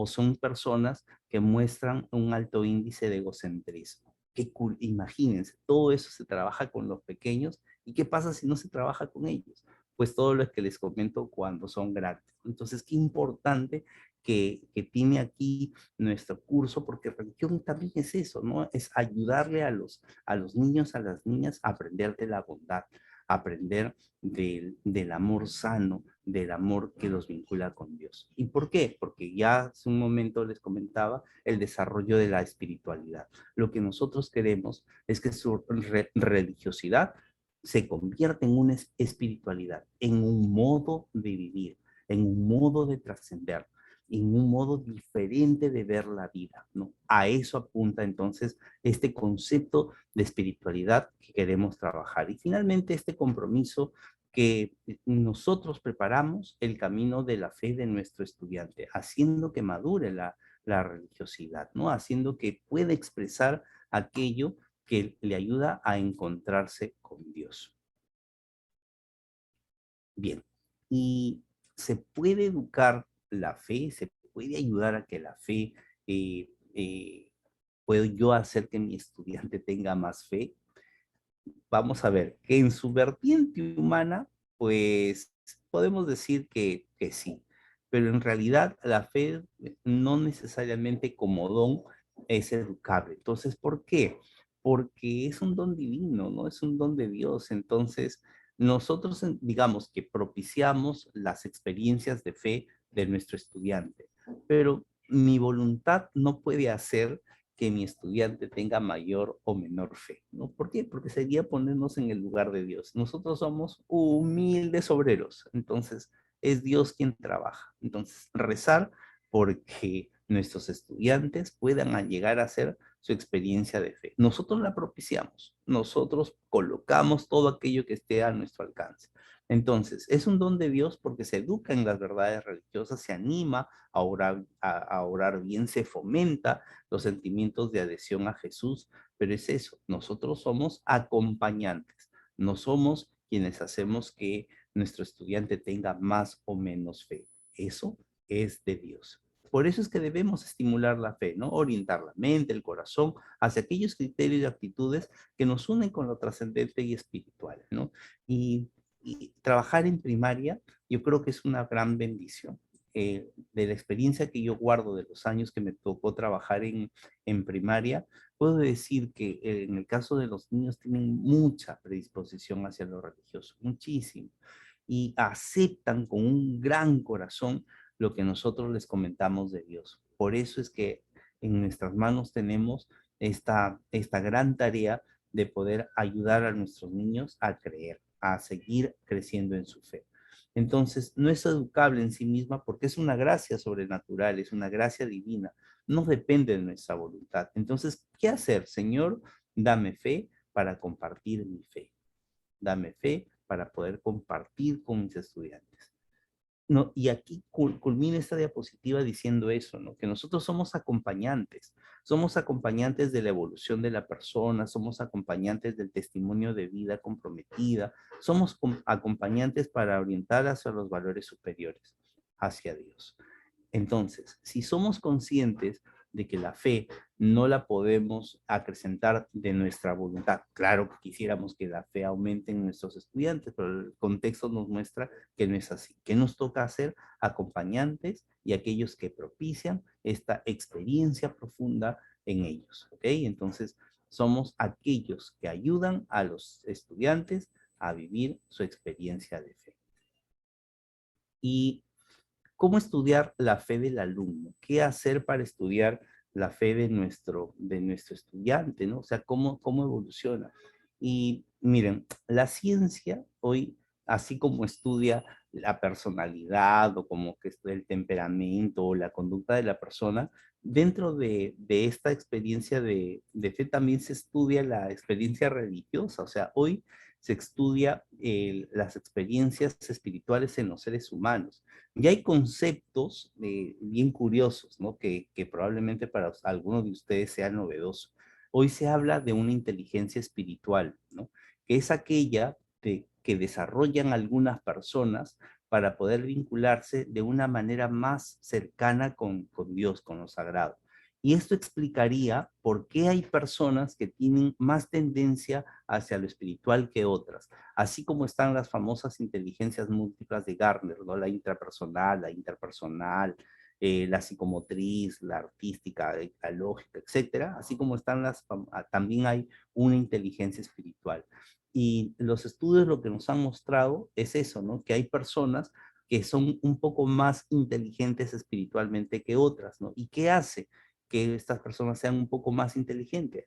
son personas que muestran un alto índice de egocentrismo. Qué cool, imagínense, todo eso se trabaja con los pequeños. ¿Y qué pasa si no se trabaja con ellos? Pues todo lo que les comento cuando son grandes. Entonces, qué importante que tiene aquí nuestro curso, porque religión también es eso, ¿no? Es ayudarle a los niños, a las niñas a aprender de la bondad, a aprender del amor sano, del amor que los vincula con Dios. ¿Y por qué? Porque ya hace un momento les comentaba el desarrollo de la espiritualidad. Lo que nosotros queremos es que su religiosidad se convierta en una espiritualidad, en un modo de vivir, en un modo de trascender, en un modo diferente de ver la vida, ¿no? A eso apunta entonces este concepto de espiritualidad que queremos trabajar. Y finalmente este compromiso que nosotros preparamos el camino de la fe de nuestro estudiante, haciendo que madure la religiosidad, ¿no? Haciendo que pueda expresar aquello que le ayuda a encontrarse con Dios. Bien, y se puede educar la fe, se puede ayudar a que la fe, eh, eh, puedo yo hacer que mi estudiante tenga más fe. Vamos a ver, que en su vertiente humana, pues podemos decir que sí, pero en realidad la fe no necesariamente como don es educable. Entonces, ¿por qué? Porque es un don divino, ¿no? Es un don de Dios. Entonces, nosotros, digamos que propiciamos las experiencias de fe de nuestro estudiante, pero mi voluntad no puede hacer que mi estudiante tenga mayor o menor fe, ¿no? ¿Por qué? Porque sería ponernos en el lugar de Dios. Nosotros somos humildes obreros, entonces es Dios quien trabaja. Entonces, rezar porque nuestros estudiantes puedan llegar a hacer su experiencia de fe. Nosotros la propiciamos, nosotros colocamos todo aquello que esté a nuestro alcance. Entonces, es un don de Dios porque se educa en las verdades religiosas, se anima a orar bien, se fomenta los sentimientos de adhesión a Jesús, pero es eso, nosotros somos acompañantes, no somos quienes hacemos que nuestro estudiante tenga más o menos fe. Eso es de Dios. Por eso es que debemos estimular la fe, ¿no? Orientar la mente, el corazón, hacia aquellos criterios y actitudes que nos unen con lo trascendente y espiritual, ¿no? Y, y trabajar en primaria, yo creo que es una gran bendición. De la experiencia que yo guardo de los años que me tocó trabajar en primaria, puedo decir que en el caso de los niños tienen mucha predisposición hacia lo religioso, muchísimo, y aceptan con un gran corazón lo que nosotros les comentamos de Dios. Por eso es que en nuestras manos tenemos esta gran tarea de poder ayudar a nuestros niños a creer, a seguir creciendo en su fe. Entonces, no es educable en sí misma porque es una gracia sobrenatural, es una gracia divina, no depende de nuestra voluntad. Entonces, ¿qué hacer? Señor, dame fe para compartir mi fe. Dame fe para poder compartir con mis estudiantes. No, y aquí culmina esta diapositiva diciendo eso, ¿no? Que nosotros somos acompañantes de la evolución de la persona, somos acompañantes del testimonio de vida comprometida, somos acompañantes para orientar hacia los valores superiores, hacia Dios. Entonces, si somos conscientes de que la fe no la podemos acrecentar de nuestra voluntad. Claro que quisiéramos que la fe aumente en nuestros estudiantes, pero el contexto nos muestra que no es así. ¿Qué nos toca hacer? Acompañantes y aquellos que propician esta experiencia profunda en ellos, ¿ok? Entonces, somos aquellos que ayudan a los estudiantes a vivir su experiencia de fe. ¿Y cómo estudiar la fe del alumno? ¿Qué hacer para estudiar la fe de nuestro estudiante, ¿no? O sea, ¿cómo evoluciona? Y miren, la ciencia hoy, así como estudia la personalidad o como que estudia el temperamento o la conducta de la persona, dentro de esta experiencia de fe también se estudia la experiencia religiosa. O sea, hoy se estudia las experiencias espirituales en los seres humanos. Y hay conceptos bien curiosos, ¿no? Que probablemente para algunos de ustedes sean novedosos. Hoy se habla de una inteligencia espiritual, ¿no? Que es aquella que desarrollan algunas personas para poder vincularse de una manera más cercana con Dios, con lo sagrado. Y esto explicaría por qué hay personas que tienen más tendencia hacia lo espiritual que otras, así como están las famosas inteligencias múltiples de Gardner, ¿no? La intrapersonal, la interpersonal, la psicomotriz, la artística, la lógica, etcétera, así como están también hay una inteligencia espiritual. Y los estudios lo que nos han mostrado es eso, ¿no? Que hay personas que son un poco más inteligentes espiritualmente que otras, ¿no? ¿Y qué hace que estas personas sean un poco más inteligentes?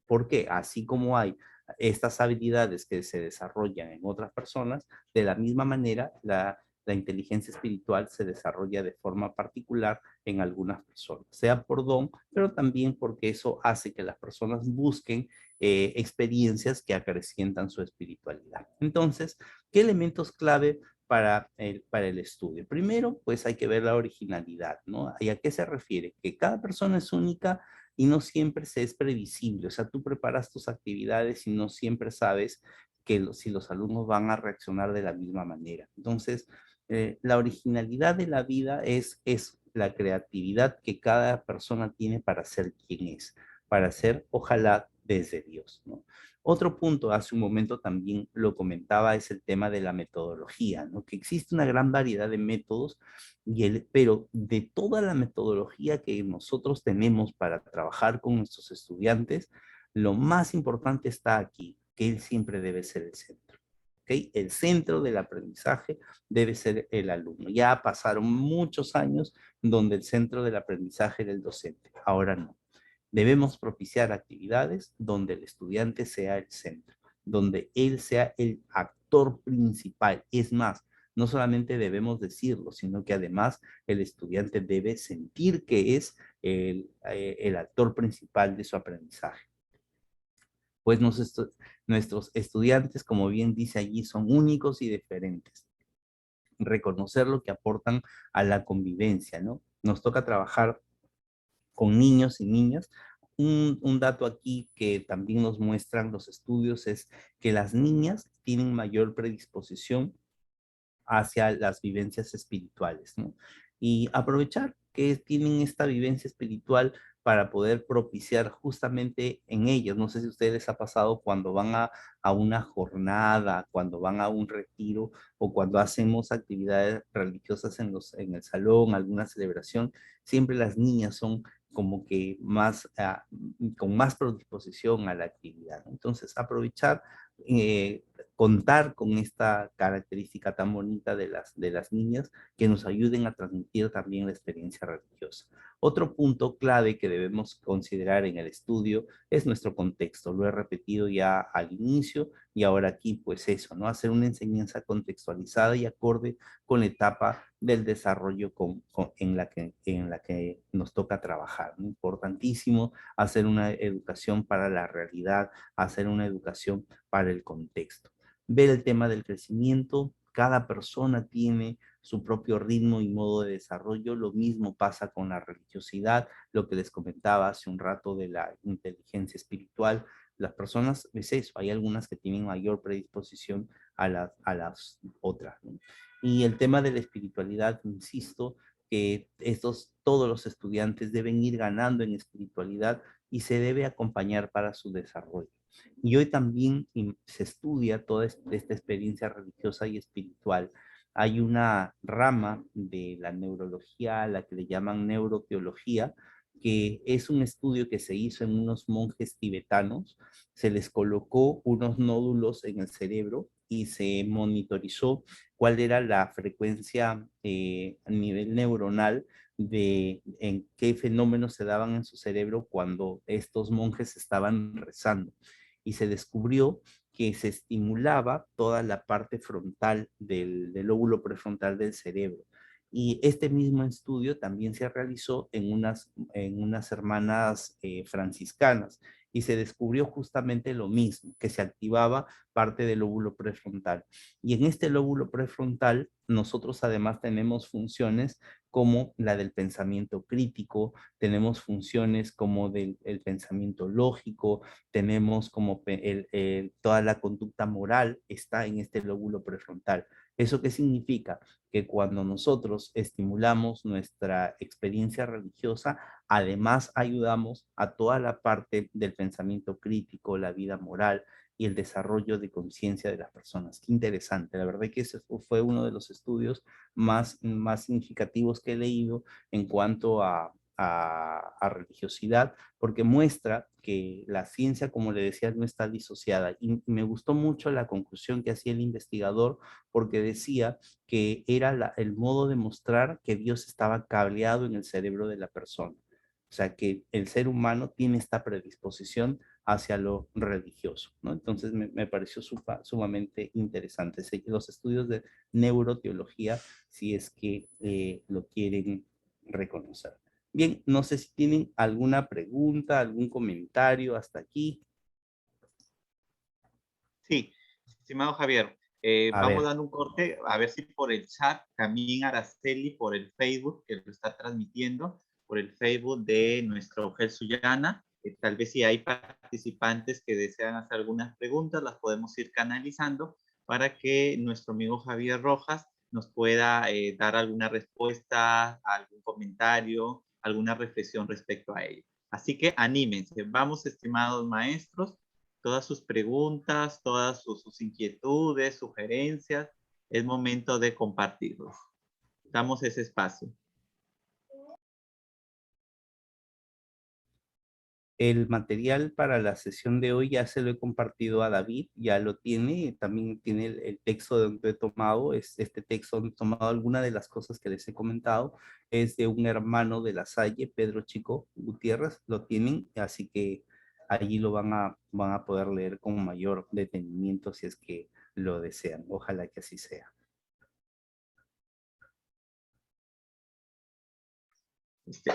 ¿Por qué? Así como hay estas habilidades que se desarrollan en otras personas, de la misma manera la inteligencia espiritual se desarrolla de forma particular en algunas personas, sea por don, pero también porque eso hace que las personas busquen experiencias que acrecientan su espiritualidad. Entonces, ¿qué elementos clave para el estudio? Primero, pues hay que ver la originalidad, ¿no? ¿Y a qué se refiere? Que cada persona es única y no siempre se es previsible. O sea, tú preparas tus actividades y no siempre sabes si los alumnos van a reaccionar de la misma manera. Entonces, la originalidad de la vida es la creatividad que cada persona tiene para ser quien es, para ser, ojalá, desde Dios, ¿no? Otro punto, hace un momento también lo comentaba, es el tema de la metodología, ¿no? Que existe una gran variedad de métodos, pero de toda la metodología que nosotros tenemos para trabajar con nuestros estudiantes, lo más importante está aquí, que él siempre debe ser el centro. ¿Okay? El centro del aprendizaje debe ser el alumno. Ya pasaron muchos años donde el centro del aprendizaje era el docente, ahora no. Debemos propiciar actividades donde el estudiante sea el centro, donde él sea el actor principal. Es más, no solamente debemos decirlo, sino que además el estudiante debe sentir que es el actor principal de su aprendizaje. Pues nuestros estudiantes, como bien dice allí, son únicos y diferentes. Reconocer lo que aportan a la convivencia, ¿no? Nos toca trabajar con niños y niñas. Un dato aquí que también nos muestran los estudios es que las niñas tienen mayor predisposición hacia las vivencias espirituales, ¿no? Y aprovechar que tienen esta vivencia espiritual para poder propiciar justamente en ellas. No sé si a ustedes les ha pasado cuando van a una jornada, cuando van a un retiro o cuando hacemos actividades religiosas en el salón, alguna celebración, siempre las niñas son como que con más predisposición a la actividad, ¿no? Entonces, aprovechar eh, contar con esta característica tan bonita de las niñas que nos ayuden a transmitir también la experiencia religiosa. Otro punto clave que debemos considerar en el estudio es nuestro contexto. Lo he repetido ya al inicio y ahora aquí, pues eso, ¿no? Hacer una enseñanza contextualizada y acorde con la etapa del desarrollo en la que nos toca trabajar, ¿no? Importantísimo hacer una educación para la realidad, hacer una educación para el contexto. Ver el tema del crecimiento, cada persona tiene su propio ritmo y modo de desarrollo, lo mismo pasa con la religiosidad, lo que les comentaba hace un rato de la inteligencia espiritual. Las personas, es eso, hay algunas que tienen mayor predisposición a las otras, ¿no? Y el tema de la espiritualidad, insisto, que todos los estudiantes deben ir ganando en espiritualidad y se debe acompañar para su desarrollo. Y hoy también se estudia toda esta experiencia religiosa y espiritual. Hay una rama de la neurología a la que le llaman neuroteología, que es un estudio que se hizo en unos monjes tibetanos. Se les colocó unos nódulos en el cerebro y se monitorizó cuál era la frecuencia a nivel neuronal de en qué fenómenos se daban en su cerebro cuando estos monjes estaban rezando. Y se descubrió que se estimulaba toda la parte frontal del lóbulo prefrontal del cerebro. Y este mismo estudio también se realizó en unas hermanas franciscanas y se descubrió justamente lo mismo, que se activaba parte del lóbulo prefrontal. Y en este lóbulo prefrontal nosotros además tenemos funciones como la del pensamiento crítico, tenemos funciones como el pensamiento lógico, tenemos como toda la conducta moral está en este lóbulo prefrontal. ¿Eso qué significa? Que cuando nosotros estimulamos nuestra experiencia religiosa, además ayudamos a toda la parte del pensamiento crítico, la vida moral y el desarrollo de conciencia de las personas. Qué interesante. La verdad que ese fue uno de los estudios más significativos que he leído en cuanto a religiosidad, porque muestra que la ciencia, como le decía, no está disociada. Y me gustó mucho la conclusión que hacía el investigador, porque decía que era el modo de mostrar que Dios estaba cableado en el cerebro de la persona. O sea, que el ser humano tiene esta predisposición hacia lo religioso, ¿no? Entonces me pareció sumamente interesante. Los estudios de neuroteología, si es que lo quieren reconocer. Bien, no sé si tienen alguna pregunta, algún comentario hasta aquí. Sí, estimado Javier, A vamos ver, dando un corte, a ver si por el chat, también Araceli por el Facebook, que lo está transmitiendo, por el Facebook de nuestro Ugel Suyana. Tal vez si hay participantes que desean hacer algunas preguntas, las podemos ir canalizando para que nuestro amigo Javier Rojas nos pueda dar alguna respuesta, algún comentario, alguna reflexión respecto a ello. Así que anímense. Vamos, estimados maestros, todas sus preguntas, todas sus inquietudes, sugerencias. Es momento de compartirlos. Damos ese espacio. el material para la sesión de hoy ya se lo he compartido a David, ya lo tiene, también tiene el texto de donde he tomado, este texto donde he tomado algunas de las cosas que les he comentado, es de un hermano de La Salle, Pedro Chico Gutiérrez, lo tienen, así que allí lo van a poder leer con mayor detenimiento si es que lo desean. Ojalá que así sea.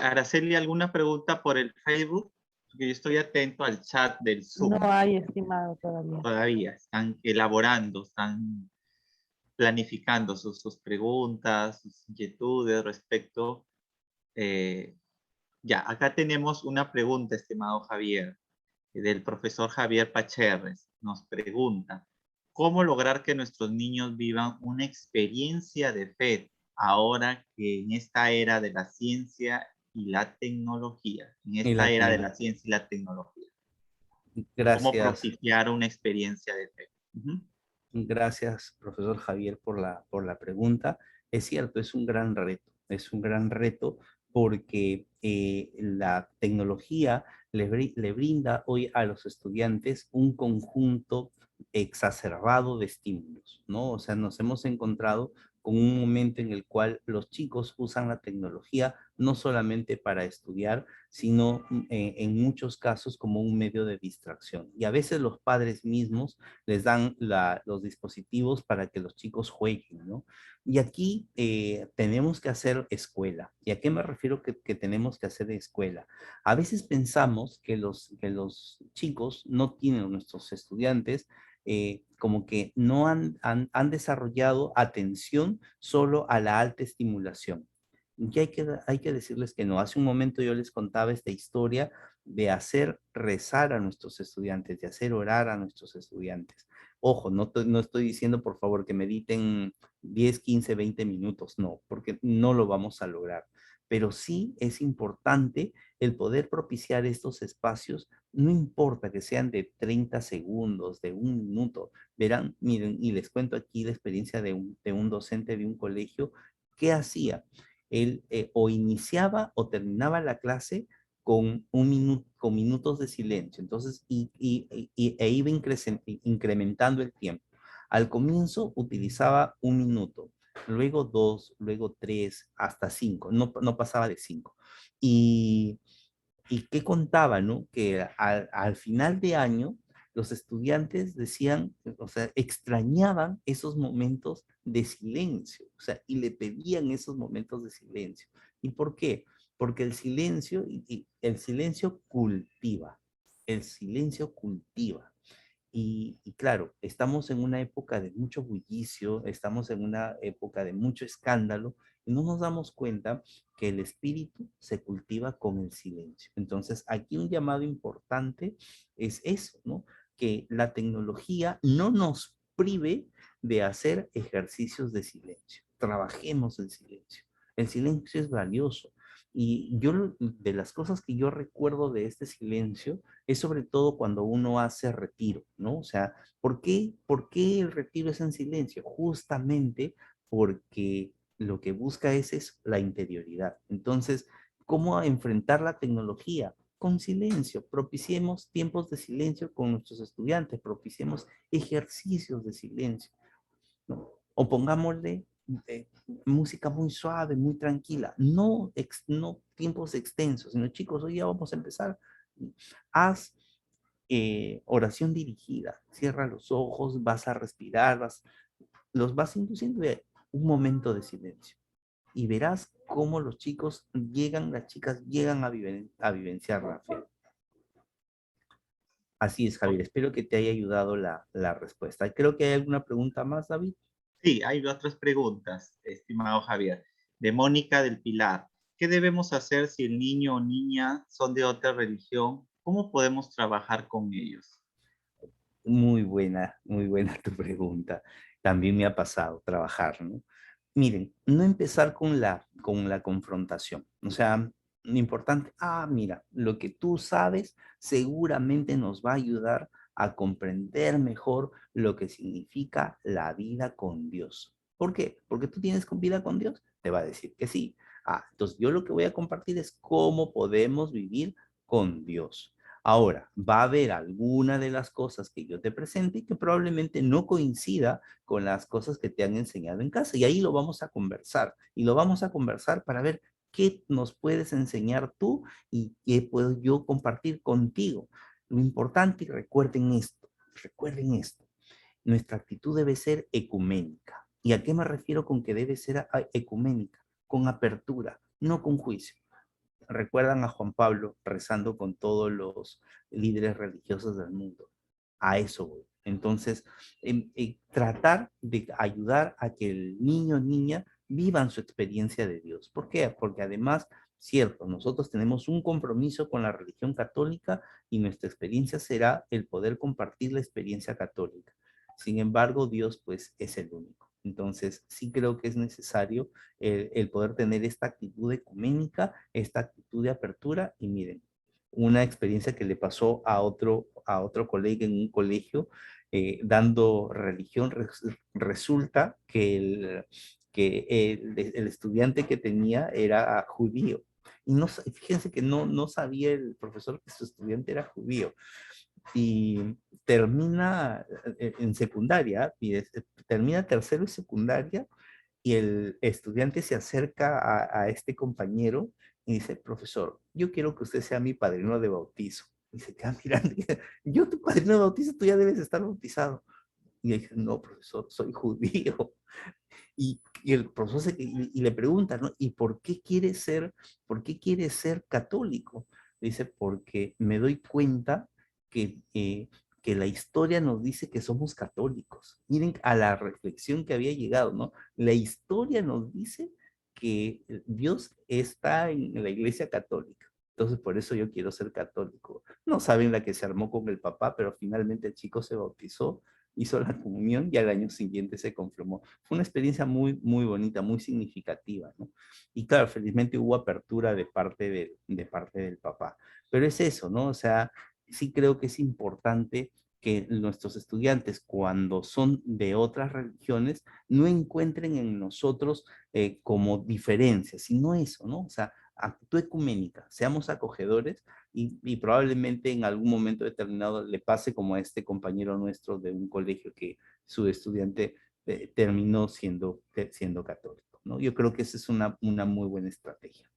Araceli, ¿alguna pregunta por el Facebook? Porque yo estoy atento al chat del No Zoom. hay, estimado, todavía. Todavía están elaborando, están planificando sus preguntas, sus inquietudes respecto. Ya, acá tenemos una pregunta, estimado Javier, del profesor Javier Pacherres. Nos pregunta, ¿cómo lograr que nuestros niños vivan una experiencia de fe ahora que en esta era de la ciencia y la tecnología, en Y esta la era de tengo. la ciencia y la tecnología? ¿Cómo Gracias. propiciar una experiencia de fe? Uh-huh. Gracias, profesor Javier, por la pregunta. Es cierto, es un gran reto porque la tecnología le brinda hoy a los estudiantes un conjunto exacerbado de estímulos, ¿no? O sea, nos hemos encontrado con un momento en el cual los chicos usan la tecnología no solamente para estudiar, sino en muchos casos como un medio de distracción. Y a veces los padres mismos les dan los dispositivos para que los chicos jueguen, ¿no? Y aquí tenemos que hacer escuela. ¿Y a qué me refiero que tenemos que hacer escuela? A veces pensamos que los chicos no tienen, nuestros estudiantes, como que no han desarrollado atención solo a la alta estimulación. Y hay que decirles que no. Hace un momento yo les contaba esta historia de hacer rezar a nuestros estudiantes, de hacer orar a nuestros estudiantes. Ojo, no estoy diciendo, por favor, que mediten 10, 15, 20 minutos, no, porque no lo vamos a lograr. Pero sí es importante el poder propiciar estos espacios, no importa que sean de 30 segundos, de 1 minuto. Verán, miren, y les cuento aquí la experiencia de un docente de un colegio. ¿Qué hacía? Él o iniciaba o terminaba la clase con con minutos de silencio. Entonces, e iba incrementando el tiempo. Al comienzo utilizaba 1 minuto, luego 2, luego 3, hasta 5, no pasaba de 5. Y, y qué contaba, ¿no? Que al final de año los estudiantes decían, o sea, extrañaban esos momentos de silencio, o sea, y le pedían esos momentos de silencio. ¿Y por qué? Porque el silencio, y el silencio cultiva, el silencio cultiva. Y claro, estamos en una época de mucho bullicio, estamos en una época de mucho escándalo, y no nos damos cuenta que el espíritu se cultiva con el silencio. Entonces, aquí un llamado importante es eso, ¿no? Que la tecnología no nos prive de hacer ejercicios de silencio. Trabajemos en silencio. El silencio es valioso. Y yo, de las cosas que yo recuerdo de este silencio, es sobre todo cuando uno hace retiro, ¿no? O sea, por qué el retiro es en silencio? Justamente porque lo que busca es la interioridad. Entonces, ¿cómo enfrentar la tecnología? Con silencio. Propiciemos tiempos de silencio con nuestros estudiantes, propiciemos ejercicios de silencio, ¿no? O pongámosle eh, música muy suave, muy tranquila, no tiempos extensos, sino chicos, hoy ya vamos a empezar. Haz oración dirigida, cierra los ojos, vas a respirar, los vas induciendo a un momento de silencio y verás cómo los chicos llegan, las chicas llegan a vivenciar la fe. Así es, Javier. Espero que te haya ayudado la respuesta. Creo que hay alguna pregunta más, David. Sí, hay otras preguntas, estimado Javier. De Mónica del Pilar. ¿Qué debemos hacer si el niño o niña son de otra religión? ¿Cómo podemos trabajar con ellos? Muy buena tu pregunta. También me ha pasado trabajar, ¿no? Miren, no empezar con la confrontación. O sea, lo importante, mira, lo que tú sabes seguramente nos va a ayudar a comprender mejor lo que significa la vida con Dios. ¿Por qué? Porque tú tienes vida con Dios, te va a decir que sí. Entonces yo lo que voy a compartir es cómo podemos vivir con Dios. Ahora, va a haber alguna de las cosas que yo te presente que probablemente no coincida con las cosas que te han enseñado en casa. Y ahí lo vamos a conversar. Y lo vamos a conversar para ver qué nos puedes enseñar tú y qué puedo yo compartir contigo. Lo importante, y recuerden esto, nuestra actitud debe ser ecuménica. ¿Y a qué me refiero con que debe ser ecuménica? Con apertura, no con juicio. Recuerdan a Juan Pablo rezando con todos los líderes religiosos del mundo. A eso voy. Entonces, tratar de ayudar a que el niño o niña vivan su experiencia de Dios. ¿Por qué? Porque además, cierto, nosotros tenemos un compromiso con la religión católica y nuestra experiencia será el poder compartir la experiencia católica. Sin embargo, Dios pues es el único. Entonces, sí creo que es necesario el poder tener esta actitud ecuménica, esta actitud de apertura. Y miren, una experiencia que le pasó a otro colega en un colegio dando religión, resulta que el estudiante que tenía era judío. Y no, fíjense que no sabía el profesor que su estudiante era judío. Y termina en secundaria, termina tercero y secundaria, y el estudiante se acerca a este compañero y dice, profesor, yo quiero que usted sea mi padrino de bautizo. Y se queda mirando, y dice, yo tu padrino de bautizo, tú ya debes estar bautizado. Y dice, no, profesor, soy judío. Y el profesor y le pregunta, ¿no? ¿Y por qué quiere ser católico? Dice, porque me doy cuenta que la historia nos dice que somos católicos. Miren a la reflexión que había llegado, ¿no? La historia nos dice que Dios está en la iglesia católica. Entonces, por eso yo quiero ser católico. No saben la que se armó con el papá, pero finalmente el chico se bautizó hizo la comunión y al año siguiente se confirmó. Fue una experiencia muy, muy bonita, muy significativa, ¿no? Y claro, felizmente hubo apertura de parte del papá. Pero es eso, ¿no? O sea, sí creo que es importante que nuestros estudiantes, cuando son de otras religiones, no encuentren en nosotros como diferencias, sino eso, ¿no? O sea, actitud ecuménica, seamos acogedores y probablemente en algún momento determinado le pase como a este compañero nuestro de un colegio que su estudiante terminó siendo católico, ¿no? Yo creo que esa es una muy buena estrategia.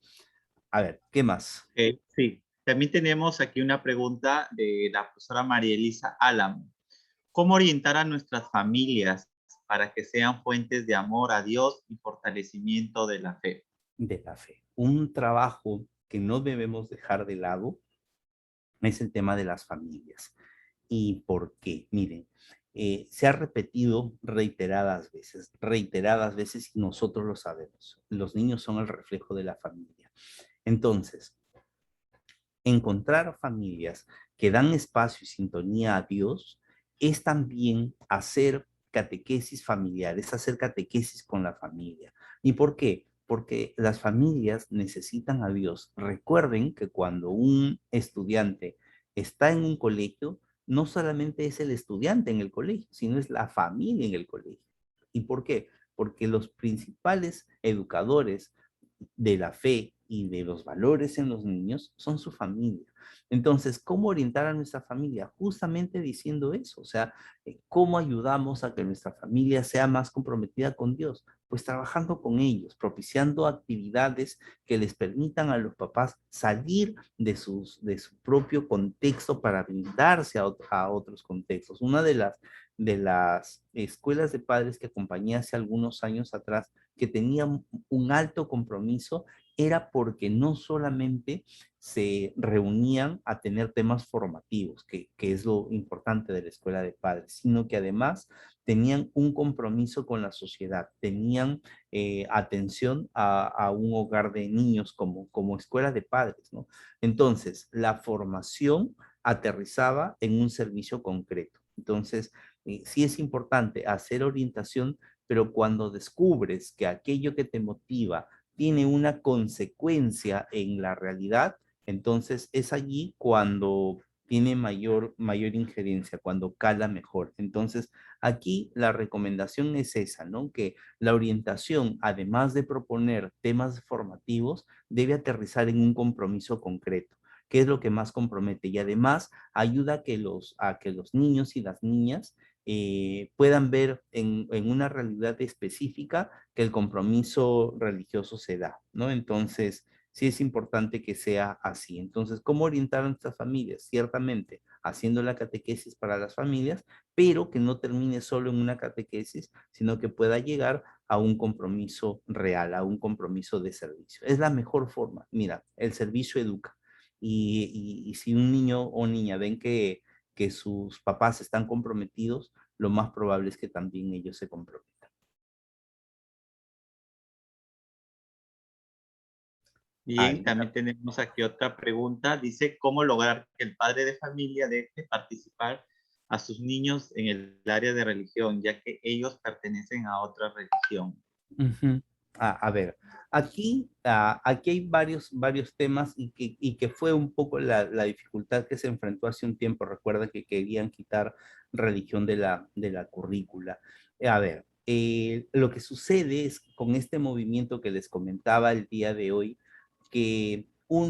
A ver, ¿qué más? Sí, también tenemos aquí una pregunta de la profesora María Elisa Álamo. ¿Cómo orientar a nuestras familias para que sean fuentes de amor a Dios y fortalecimiento de la fe? De la fe. Un trabajo que no debemos dejar de lado es el tema de las familias. ¿Y por qué? Miren, se ha repetido reiteradas veces y nosotros lo sabemos. Los niños son el reflejo de la familia. Entonces, encontrar familias que dan espacio y sintonía a Dios es también hacer catequesis familiares, hacer catequesis con la familia. ¿Y por qué? Porque las familias necesitan a Dios. Recuerden que cuando un estudiante está en un colegio, no solamente es el estudiante en el colegio, sino es la familia en el colegio. ¿Y por qué? Porque los principales educadores de la fe y de los valores en los niños son su familia. Entonces, ¿cómo orientar a nuestra familia? Justamente diciendo eso, o sea, ¿cómo ayudamos a que nuestra familia sea más comprometida con Dios? Pues trabajando con ellos, propiciando actividades que les permitan a los papás salir de su propio contexto para brindarse a otros contextos. Una de las escuelas de padres que acompañé hace algunos años atrás, que tenían un alto compromiso, era porque no solamente se reunían a tener temas formativos, que es lo importante de la escuela de padres, sino que además tenían un compromiso con la sociedad, tenían atención a un hogar de niños como escuela de padres, ¿no? Entonces, la formación aterrizaba en un servicio concreto. Entonces, sí es importante hacer orientación, pero cuando descubres que aquello que te motiva tiene una consecuencia en la realidad, entonces es allí cuando tiene mayor injerencia, cuando cala mejor. Entonces, aquí la recomendación es esa, ¿no? Que la orientación, además de proponer temas formativos, debe aterrizar en un compromiso concreto. ¿Qué es lo que más compromete? Y además ayuda a que los niños y las niñas puedan ver en una realidad específica que el compromiso religioso se da, ¿no? Entonces, sí es importante que sea así. Entonces, ¿cómo orientar a nuestras familias? Ciertamente, haciendo la catequesis para las familias, pero que no termine solo en una catequesis, sino que pueda llegar a un compromiso real, a un compromiso de servicio. Es la mejor forma. Mira, el servicio educa. Y si un niño o niña ven que sus papás están comprometidos, lo más probable es que también ellos se comprometan. Bien, ¿Alguna? también tenemos aquí otra pregunta. Dice, ¿cómo lograr que el padre de familia deje participar a sus niños en el área de religión, ya que ellos pertenecen a otra religión? Ujú. A ver, aquí hay varios temas y que fue un poco la dificultad que se enfrentó hace un tiempo. Recuerda que querían quitar religión de la currícula. A ver, lo que sucede es con este movimiento que les comentaba el día de hoy, que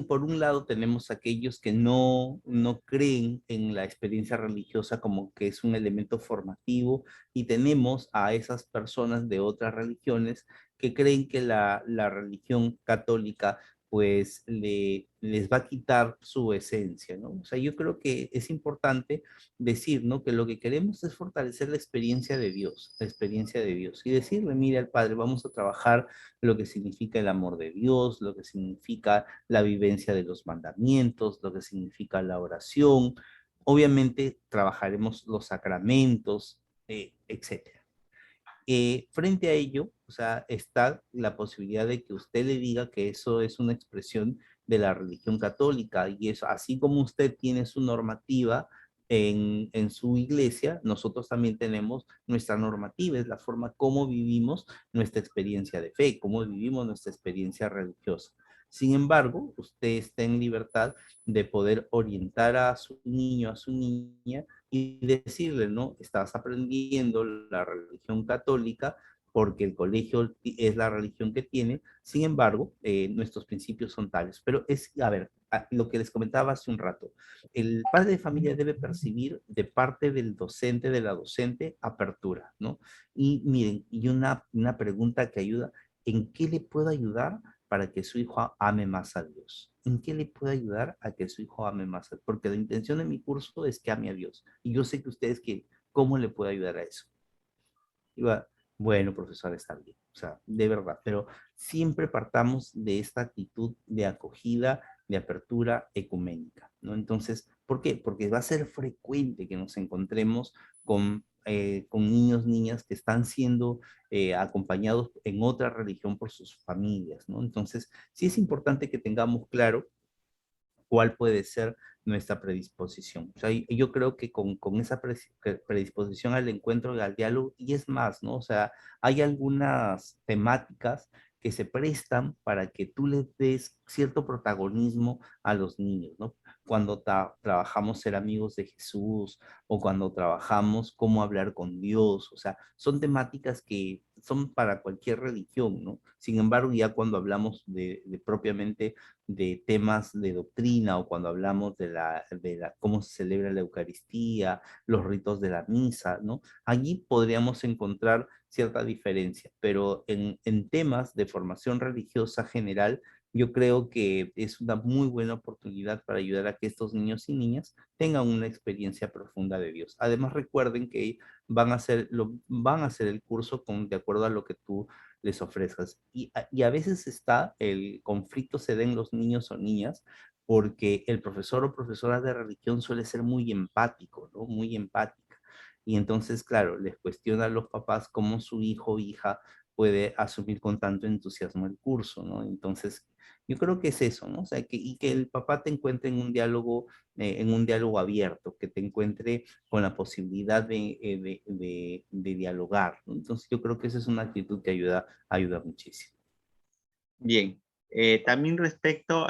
por un lado tenemos aquellos que no creen en la experiencia religiosa como que es un elemento formativo, y tenemos a esas personas de otras religiones que creen que la religión católica pues les va a quitar su esencia, ¿no? O sea, yo creo que es importante decir, ¿no? Que lo que queremos es fortalecer la experiencia de Dios, la experiencia de Dios, y decirle, mire al Padre, vamos a trabajar lo que significa el amor de Dios, lo que significa la vivencia de los mandamientos, lo que significa la oración. Obviamente trabajaremos los sacramentos, etcétera. Frente a ello, o sea, está la posibilidad de que usted le diga que eso es una expresión de la religión católica y eso, así como usted tiene su normativa, en su iglesia, nosotros también tenemos nuestra normativa, es la forma como vivimos nuestra experiencia de fe, cómo vivimos nuestra experiencia religiosa. Sin embargo, usted está en libertad de poder orientar a su niño, a su niña, y decirle, ¿no? Estás aprendiendo la religión católica porque el colegio es la religión que tiene, sin embargo, nuestros principios son tales. Pero es, a ver, lo que les comentaba hace un rato, el padre de familia debe percibir de parte del docente, de la docente, apertura, ¿no? Y miren, y una pregunta que ayuda, ¿en qué le puedo ayudar para que su hijo ame más a Dios? ¿En qué le puedo ayudar a que su hijo ame más a Dios? Porque la intención de mi curso es que ame a Dios. Y yo sé que ustedes, que, ¿cómo le puedo ayudar a eso? Iba, bueno, profesor, está bien, o sea, de verdad, pero siempre partamos de esta actitud de acogida, de apertura ecuménica, ¿no? Entonces, ¿por qué? Porque va a ser frecuente que nos encontremos con niños, niñas que están siendo acompañados en otra religión por sus familias, ¿no? Entonces, sí es importante que tengamos claro cuál puede ser nuestra predisposición. O sea, yo creo que con esa predisposición al encuentro y al diálogo, y es más, ¿no? O sea, hay algunas temáticas que se prestan para que tú le des cierto protagonismo a los niños, ¿no? Cuando trabajamos ser amigos de Jesús o cuando trabajamos cómo hablar con Dios, o sea, son temáticas que son para cualquier religión, ¿no? Sin embargo, ya cuando hablamos de propiamente de temas de doctrina o cuando hablamos de cómo se celebra la Eucaristía, los ritos de la misa, ¿no? Allí podríamos encontrar cierta diferencia, pero en temas de formación religiosa general, yo creo que es una muy buena oportunidad para ayudar a que estos niños y niñas tengan una experiencia profunda de Dios. Además, recuerden que van a hacer el curso de acuerdo a lo que tú les ofrezcas. Y a veces el conflicto se da en los niños o niñas porque el profesor o profesora de religión suele ser muy empático, ¿no? Muy empática. Y entonces, claro, les cuestiona a los papás cómo su hijo o hija puede asumir con tanto entusiasmo el curso, ¿no? Entonces, yo creo que es eso, ¿no? O sea, y que el papá te encuentre en un diálogo abierto, que te encuentre con la posibilidad de dialogar, ¿no? Entonces, yo creo que esa es una actitud que ayuda muchísimo. Bien, también respecto,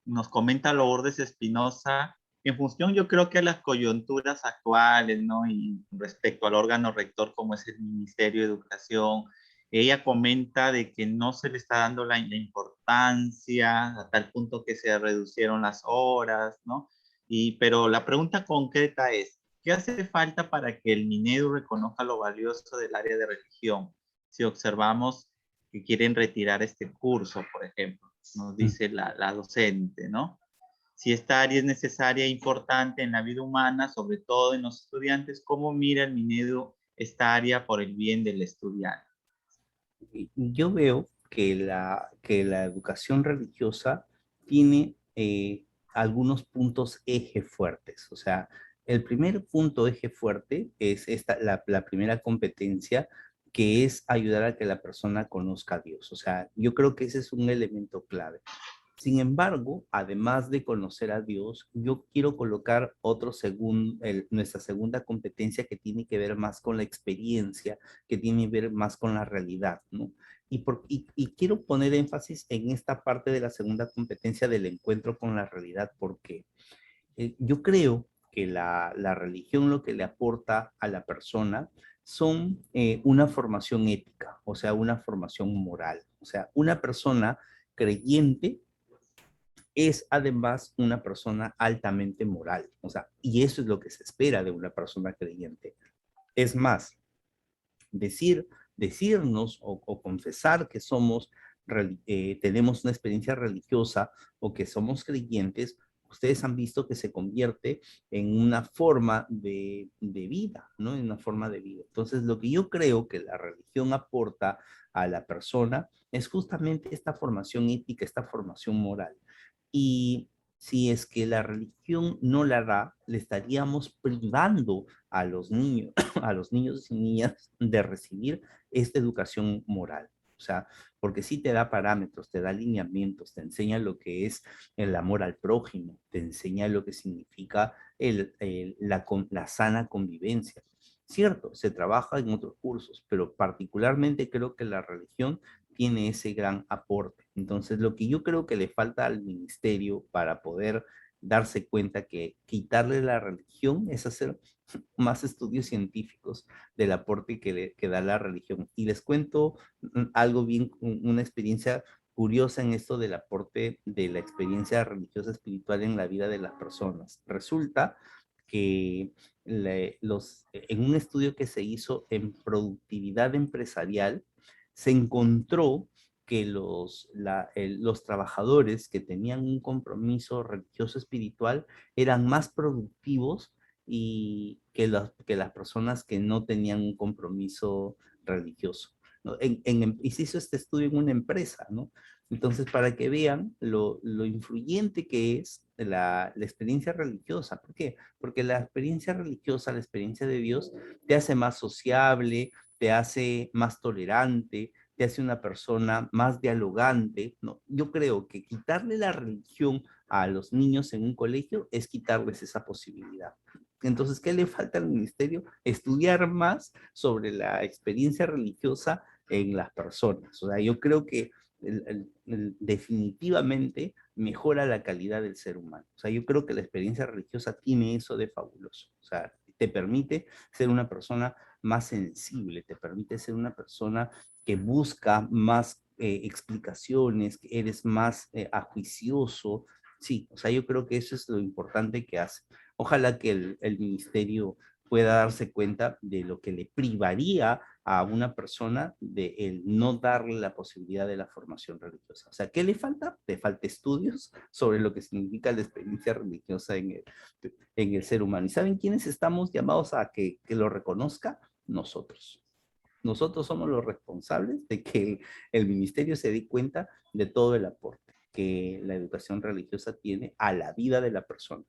nos comenta Lourdes Espinosa, en función yo creo que a las coyunturas actuales, ¿no? Y respecto al órgano rector como es el Ministerio de Educación, ella comenta de que no se le está dando la importancia a tal punto que se reducieron las horas, ¿no? Pero la pregunta concreta es, ¿qué hace falta para que el Minedu reconozca lo valioso del área de religión? Si observamos que quieren retirar este curso, por ejemplo, nos Mm. dice la docente, ¿no? Si esta área es necesaria e importante en la vida humana, sobre todo en los estudiantes, ¿cómo mira el Minedu esta área por el bien del estudiante? Yo veo que la educación religiosa tiene algunos puntos eje fuertes. O sea, el primer punto eje fuerte es la primera competencia, que es ayudar a que la persona conozca a Dios. O sea, yo creo que ese es un elemento clave. Sin embargo, además de conocer a Dios, yo quiero colocar nuestra segunda competencia, que tiene que ver más con la experiencia, que tiene que ver más con la realidad, ¿no? Y quiero poner énfasis en esta parte de la segunda competencia del encuentro con la realidad, porque yo creo que la religión lo que le aporta a la persona son una formación ética, o sea, una formación moral. O sea, una persona creyente es además una persona altamente moral, o sea, y eso es lo que se espera de una persona creyente. Es más, decir, decirnos o confesar que tenemos una experiencia religiosa o que somos creyentes, ustedes han visto que se convierte en una forma de vida, ¿no? En una forma de vida. Entonces, lo que yo creo que la religión aporta a la persona es justamente esta formación ética, esta formación moral. Y si es que la religión no la da, le estaríamos privando a los niños, a los niños y niñas de recibir esta educación moral. O sea, porque sí te da parámetros, te da lineamientos, te enseña lo que es el amor al prójimo, te enseña lo que significa la sana convivencia. Cierto, se trabaja en otros cursos, pero particularmente creo que la religión tiene ese gran aporte. Entonces, lo que yo creo que le falta al ministerio para poder darse cuenta que quitarle la religión es hacer más estudios científicos del aporte que da la religión. Y les cuento algo bien, una experiencia curiosa en esto del aporte de la experiencia religiosa espiritual en la vida de las personas. Resulta que en un estudio que se hizo en productividad empresarial, se encontró que los trabajadores que tenían un compromiso religioso espiritual eran más productivos y que las personas que no tenían un compromiso religioso, ¿no? Y se hizo este estudio en una empresa, ¿no? Entonces, para que vean lo influyente que es la experiencia religiosa. ¿Por qué? Porque la experiencia religiosa, la experiencia de Dios, te hace más sociable, te hace más tolerante, te hace una persona más dialogante, ¿no? Yo creo que quitarle la religión a los niños en un colegio es quitarles esa posibilidad. Entonces, ¿qué le falta al ministerio? Estudiar más sobre la experiencia religiosa en las personas. O sea, yo creo que definitivamente mejora la calidad del ser humano. O sea, yo creo que la experiencia religiosa tiene eso de fabuloso. O sea, te permite ser una persona más sensible, te permite ser una persona que busca más explicaciones, que eres más ajuicioso. Sí, o sea, yo creo que eso es lo importante que hace. Ojalá que el ministerio pueda darse cuenta de lo que le privaría a una persona de el no darle la posibilidad de la formación religiosa. O sea, ¿qué le falta? Le falta estudios sobre lo que significa la experiencia religiosa en el ser humano. ¿Y saben quiénes estamos llamados a que lo reconozca? Nosotros. Nosotros somos los responsables de que el ministerio se dé cuenta de todo el aporte que la educación religiosa tiene a la vida de la persona.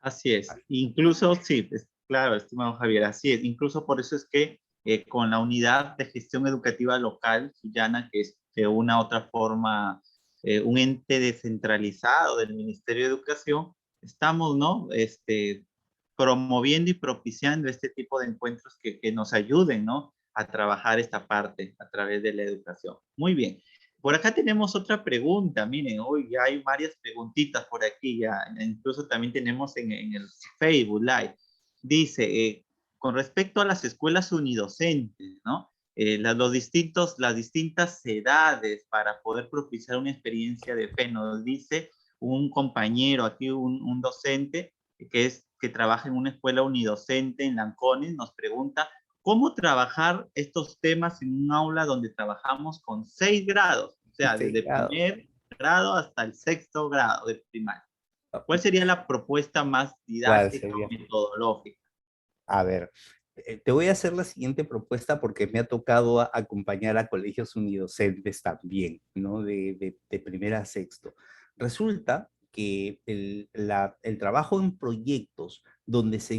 Así es. Incluso, sí, claro, estimado Javier, así es. Incluso por eso es que con la unidad de gestión educativa local, Sullana, que es de una u otra forma un ente descentralizado del Ministerio de Educación, estamos, ¿no? Promoviendo y propiciando este tipo de encuentros que nos ayuden, ¿no? A trabajar esta parte a través de la educación. Muy bien. Por acá tenemos otra pregunta, miren, hoy ya hay varias preguntitas por aquí, ya incluso también tenemos en el Facebook Live. Dice, con respecto a las escuelas unidocentes, ¿no? Las distintas edades para poder propiciar una experiencia de fe, nos dice un compañero aquí, un docente que trabaja en una escuela unidocente en Lancones, nos pregunta, ¿cómo trabajar estos temas en un aula donde trabajamos con 6 grados? O sea, Sí, desde primer grado hasta el sexto grado de primaria. ¿Cuál sería la propuesta más ¿cuál didáctica sería? o metodológica? A ver, te voy a hacer la siguiente propuesta porque me ha tocado acompañar a colegios unidocentes también, ¿no? De primera a sexto. Resulta que el trabajo en proyectos donde se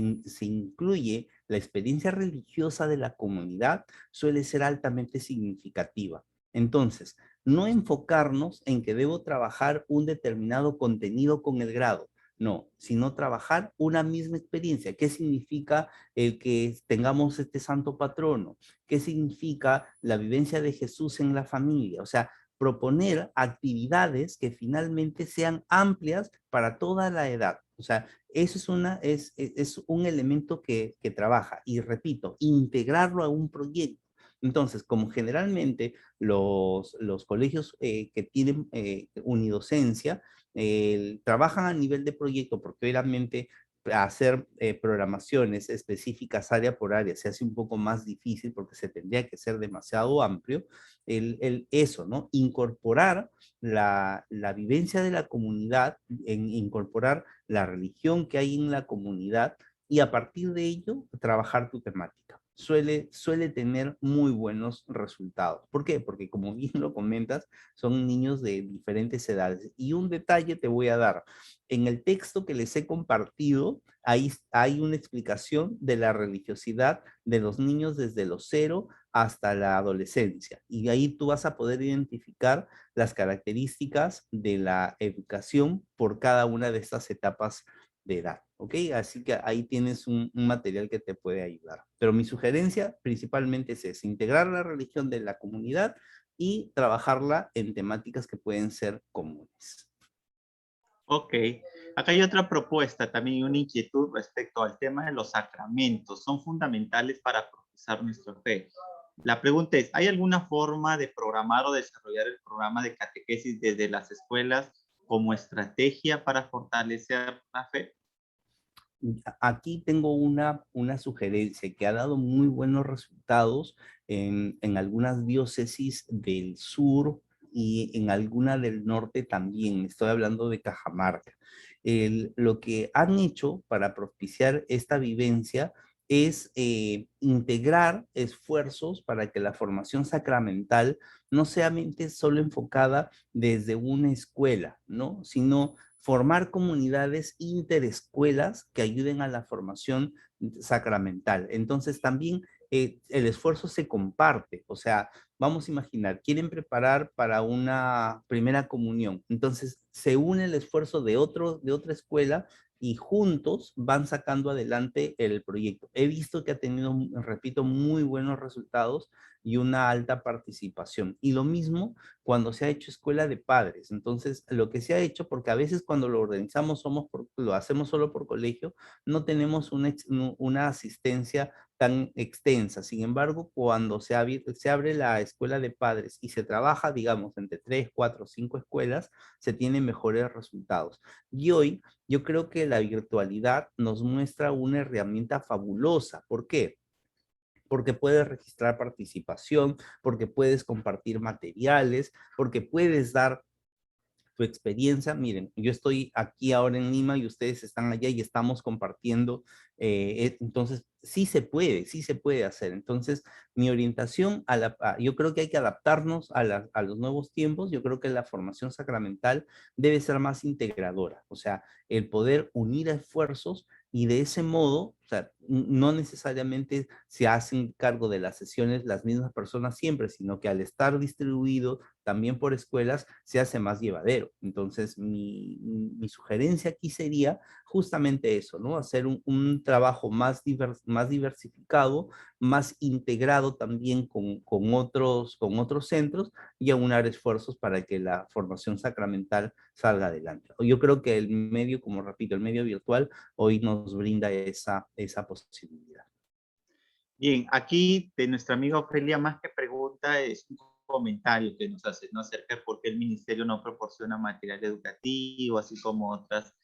incluye la experiencia religiosa de la comunidad suele ser altamente significativa. Entonces, no enfocarnos en que debo trabajar un determinado contenido con el grado, no, sino trabajar una misma experiencia. ¿Qué significa el que tengamos este santo patrono? ¿Qué significa la vivencia de Jesús en la familia? O sea, proponer actividades que finalmente sean amplias para toda la edad. O sea, eso es un elemento que trabaja. Y repito, integrarlo a un proyecto. Entonces, como generalmente los colegios que tienen unidocencia trabajan a nivel de proyecto, porque obviamente hacer programaciones específicas área por área se hace un poco más difícil porque se tendría que ser demasiado amplio, eso, ¿no? Incorporar la vivencia de la comunidad, incorporar la religión que hay en la comunidad y a partir de ello trabajar tu temática. Suele tener muy buenos resultados. ¿Por qué? Porque como bien lo comentas, son niños de diferentes edades. Y un detalle te voy a dar. En el texto que les he compartido, ahí hay una explicación de la religiosidad de los niños desde los 0 hasta la adolescencia. Y ahí tú vas a poder identificar las características de la educación por cada una de estas etapas de edad, ¿ok? Así que ahí tienes un material que te puede ayudar. Pero mi sugerencia principalmente es esa, integrar la religión de la comunidad y trabajarla en temáticas que pueden ser comunes. Ok, acá hay otra propuesta, también una inquietud respecto al tema de los sacramentos. Son fundamentales para profesar nuestra fe. La pregunta es, ¿hay alguna forma de programar o desarrollar el programa de catequesis desde las escuelas como estrategia para fortalecer la fe? Aquí tengo una sugerencia que ha dado muy buenos resultados en algunas diócesis del sur y en alguna del norte también. Estoy hablando de Cajamarca. Lo que han hecho para propiciar esta vivencia es integrar esfuerzos para que la formación sacramental no sea solo enfocada desde una escuela, ¿no? Sino formar comunidades interescuelas que ayuden a la formación sacramental. Entonces también el esfuerzo se comparte, o sea, vamos a imaginar, quieren preparar para una primera comunión, entonces se une el esfuerzo de otra escuela y juntos van sacando adelante el proyecto. He visto que ha tenido, repito, muy buenos resultados y una alta participación. Y lo mismo cuando se ha hecho escuela de padres. Entonces, lo que se ha hecho, porque a veces cuando lo organizamos lo hacemos solo por colegio, no tenemos una asistencia tan extensa. Sin embargo, cuando se abre la escuela de padres y se trabaja, digamos, entre 3, 4, 5 escuelas, se tienen mejores resultados. Y hoy yo creo que la virtualidad nos muestra una herramienta fabulosa. ¿Por qué? Porque puedes registrar participación, porque puedes compartir materiales, porque puedes dar tu experiencia. Miren, yo estoy aquí ahora en Lima y ustedes están allá y estamos compartiendo. Entonces, sí se puede hacer. Entonces, mi orientación, yo creo que hay que adaptarnos a los nuevos tiempos. Yo creo que la formación sacramental debe ser más integradora, o sea, el poder unir esfuerzos y de ese modo, o sea, no necesariamente se hacen cargo de las sesiones las mismas personas siempre, sino que al estar distribuido también por escuelas se hace más llevadero. Entonces, mi sugerencia aquí sería justamente eso, ¿no? Hacer un trabajo más diversificado, más integrado también con otros centros y aunar esfuerzos para que la formación sacramental salga adelante. Yo creo que el medio, como repito, el medio virtual hoy nos brinda esa posibilidad. Bien, aquí de nuestra amiga Ofelia, más que pregunta, es un comentario que nos hace, ¿no? Acerca de por qué el ministerio no proporciona material educativo, así como otras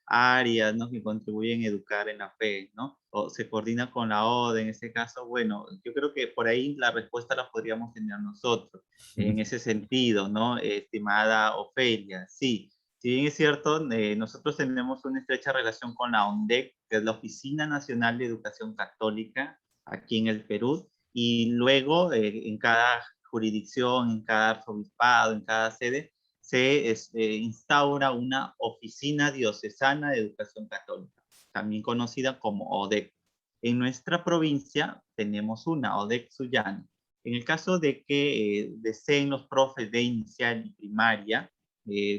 áreas, ¿no? Que contribuyen a educar en la fe, ¿no? O se coordina con la ODE, en este caso, bueno, yo creo que por ahí la respuesta la podríamos tener nosotros, en ese sentido, ¿no? Estimada Ofelia, sí. Si bien es cierto, nosotros tenemos una estrecha relación con la ONDEC, que es la Oficina Nacional de Educación Católica, aquí en el Perú, y luego en cada jurisdicción, en cada arzobispado, en cada sede, se instaura una oficina diocesana de educación católica, también conocida como ODEC. En nuestra provincia tenemos una, ODEC Sullana. En el caso de que deseen los profes de inicial y primaria,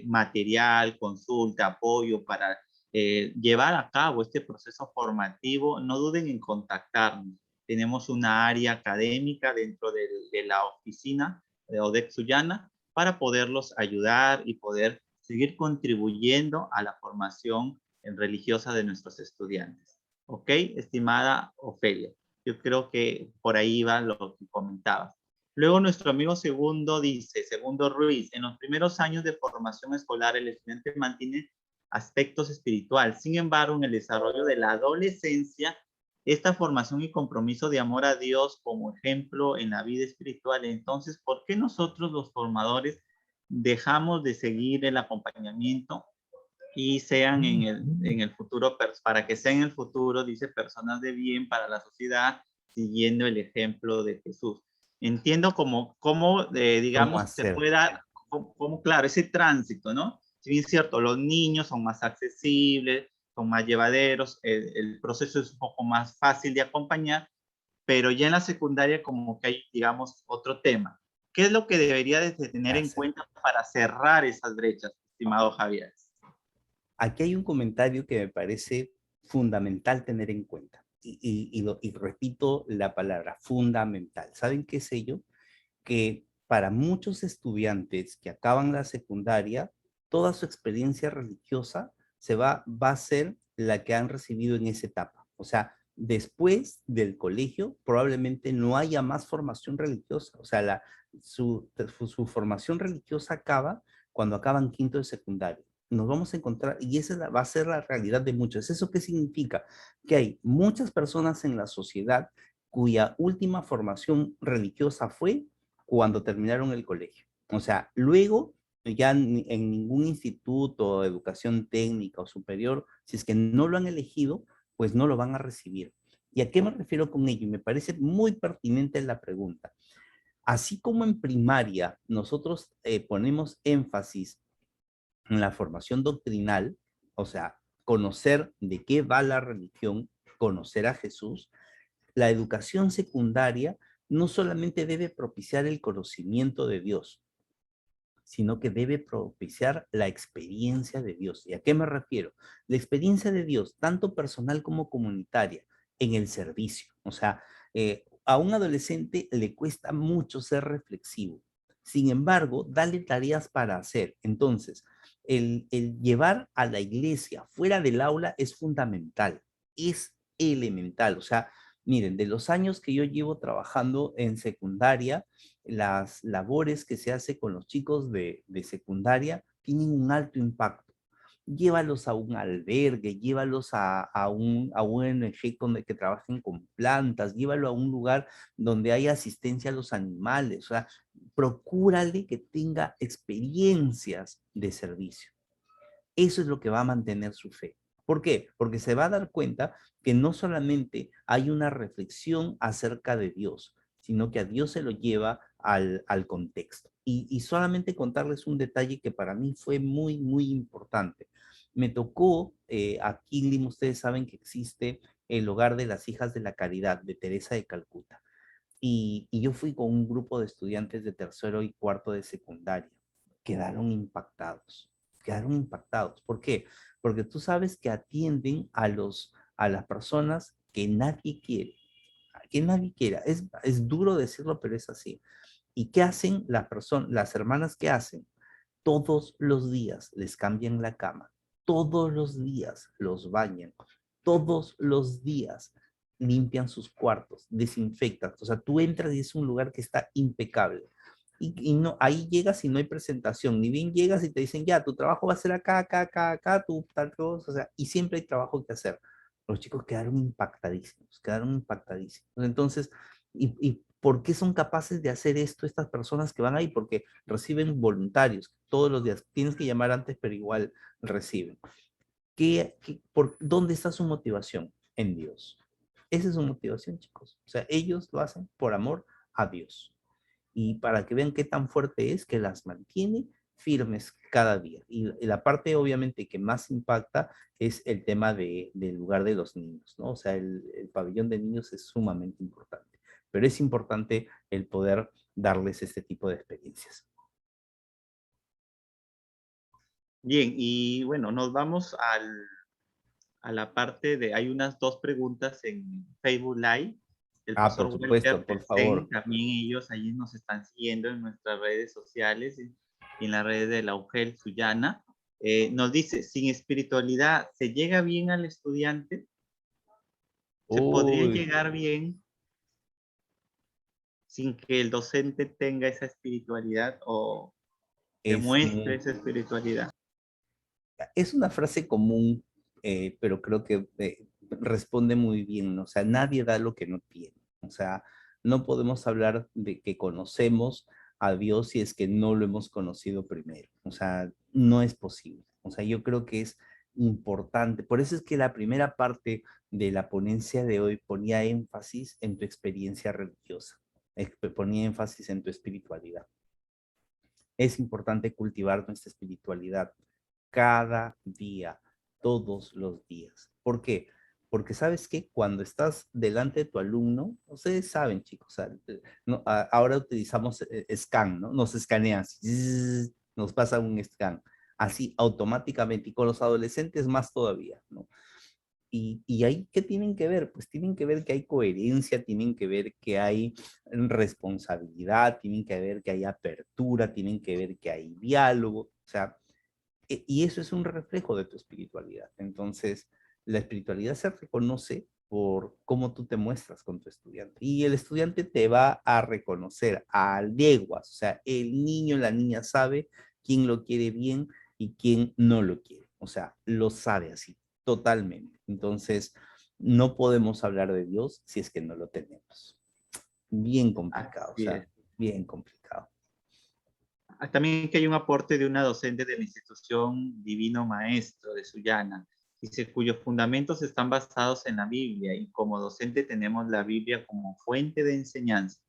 material, consulta, apoyo para llevar a cabo este proceso formativo, no duden en contactarnos. Tenemos una área académica dentro de la oficina de ODEC Sullana para poderlos ayudar y poder seguir contribuyendo a la formación religiosa de nuestros estudiantes. ¿Ok? Estimada Ofelia, yo creo que por ahí va lo que comentabas. Luego nuestro amigo Segundo dice, Segundo Ruiz, en los primeros años de formación escolar el estudiante mantiene aspectos espirituales. Sin embargo, en el desarrollo de la adolescencia, esta formación y compromiso de amor a Dios como ejemplo en la vida espiritual. Entonces, ¿por qué nosotros los formadores dejamos de seguir el acompañamiento y sean en el futuro, para que sean en el futuro, dice, personas de bien para la sociedad, siguiendo el ejemplo de Jesús? Entiendo cómo ¿Cómo digamos, se hacer? pueda, como, claro, ese tránsito, ¿no? Si bien es cierto, los niños son más accesibles, son más llevaderos, el proceso es un poco más fácil de acompañar, pero ya en la secundaria como que hay, digamos, otro tema. ¿Qué es lo que debería de tener en Hacer. cuenta para cerrar esas brechas, estimado Javier? Aquí hay un comentario que me parece fundamental tener en cuenta. Y repito la palabra, fundamental. ¿Saben qué es ello? Que para muchos estudiantes que acaban la secundaria, toda su experiencia religiosa va a ser la que han recibido en esa etapa. O sea, después del colegio probablemente no haya más formación religiosa. O sea, su formación religiosa acaba cuando acaban quinto de secundaria. Nos vamos a encontrar, y esa va a ser la realidad de muchos. ¿Eso qué significa? Que hay muchas personas en la sociedad cuya última formación religiosa fue cuando terminaron el colegio. O sea, luego ya en ningún instituto, educación técnica o superior, si es que no lo han elegido, pues no lo van a recibir. ¿Y a qué me refiero con ello? Y me parece muy pertinente la pregunta. Así como en primaria nosotros ponemos énfasis en la formación doctrinal, o sea, conocer de qué va la religión, conocer a Jesús, la educación secundaria no solamente debe propiciar el conocimiento de Dios, sino que debe propiciar la experiencia de Dios. ¿Y a qué me refiero? La experiencia de Dios, tanto personal como comunitaria, en el servicio. O sea, a un adolescente le cuesta mucho ser reflexivo. Sin embargo, dale tareas para hacer. Entonces, el llevar a la iglesia fuera del aula es fundamental, es elemental. O sea, miren, de los años que yo llevo trabajando en secundaria, las labores que se hace con los chicos de secundaria tienen un alto impacto. Llévalos a un albergue, llévalos a un ONG que trabajen con plantas, llévalo a un lugar donde haya asistencia a los animales, o sea, procúrale que tenga experiencias de servicio. Eso es lo que va a mantener su fe. ¿Por qué? Porque se va a dar cuenta que no solamente hay una reflexión acerca de Dios, sino que a Dios se lo lleva al contexto. Y solamente contarles un detalle que para mí fue muy, muy importante. Me tocó, aquí en Lima, ustedes saben que existe el Hogar de las Hijas de la Caridad de Teresa de Calcuta. Y yo fui con un grupo de estudiantes de tercero y cuarto de secundaria. Quedaron impactados, quedaron impactados. ¿Por qué? Porque tú sabes que atienden a las personas que nadie quiera. Es duro decirlo, pero es así. ¿Y qué hacen las hermanas que hacen? Todos los días les cambian la cama, todos los días los bañan, todos los días limpian sus cuartos, desinfectan. O sea, tú entras y es un lugar que está impecable. Y no, ahí llegas y no hay presentación, ni bien llegas y te dicen, ya, tu trabajo va a ser acá, acá, acá, acá, tú tal cosa, o sea, y siempre hay trabajo que hacer. Los chicos quedaron impactadísimos, quedaron impactadísimos. Entonces, ¿y por qué son capaces de hacer esto estas personas que van ahí? Porque reciben voluntarios todos los días. Tienes que llamar antes, pero igual reciben. ¿Dónde está su motivación? En Dios. Esa es su motivación, chicos. O sea, ellos lo hacen por amor a Dios. Y para que vean qué tan fuerte es, que las mantiene firmes cada día. Y la parte, obviamente, que más impacta es el tema del lugar de los niños, ¿no? O sea, el pabellón de niños es sumamente importante. Pero es importante el poder darles este tipo de experiencias. Bien, y bueno, nos vamos a la parte de, hay unas dos preguntas en Facebook Live. El Ah, pastor por Walter supuesto, por Pestén, favor. también ellos allí nos están siguiendo en nuestras redes sociales y en las redes de la UGEL Sullana. Nos dice, sin espiritualidad, ¿se llega bien al estudiante? ¿Se podría Uy, llegar bien sin que el docente tenga esa espiritualidad o es, demuestre esa espiritualidad? es una frase común, pero creo que responde muy bien, ¿no? O sea, nadie da lo que no tiene. O sea, no podemos hablar de que conocemos a Dios si es que no lo hemos conocido primero. O sea, no es posible. O sea, yo creo que es importante. Por eso es que la primera parte de la ponencia de hoy ponía énfasis en tu experiencia religiosa, ponía énfasis en tu espiritualidad. Es importante cultivar nuestra espiritualidad cada día, todos los días. ¿Por qué? Porque sabes que cuando estás delante de tu alumno, ustedes saben, chicos, o sea, no, ahora utilizamos scan, ¿no? Nos escanean, nos pasa un scan. así automáticamente, y con los adolescentes más todavía, ¿no? Y ahí, ¿qué tienen que ver? Pues tienen que ver que hay coherencia, tienen que ver que hay responsabilidad, tienen que ver que hay apertura, tienen que ver que hay diálogo, o sea, y eso es un reflejo de tu espiritualidad. Entonces, la espiritualidad se reconoce por cómo tú te muestras con tu estudiante. Y el estudiante te va a reconocer a leguas, o sea, el niño, la niña sabe quién lo quiere bien y quién no lo quiere. O sea, lo sabe así, totalmente. Entonces, no podemos hablar de Dios si es que no lo tenemos. Bien complicado, o Así sea, es. bien complicado. También que hay un aporte de una docente de la institución Divino Maestro de Sullana, dice, cuyos fundamentos están basados en la Biblia y como docente tenemos la Biblia como fuente de enseñanza.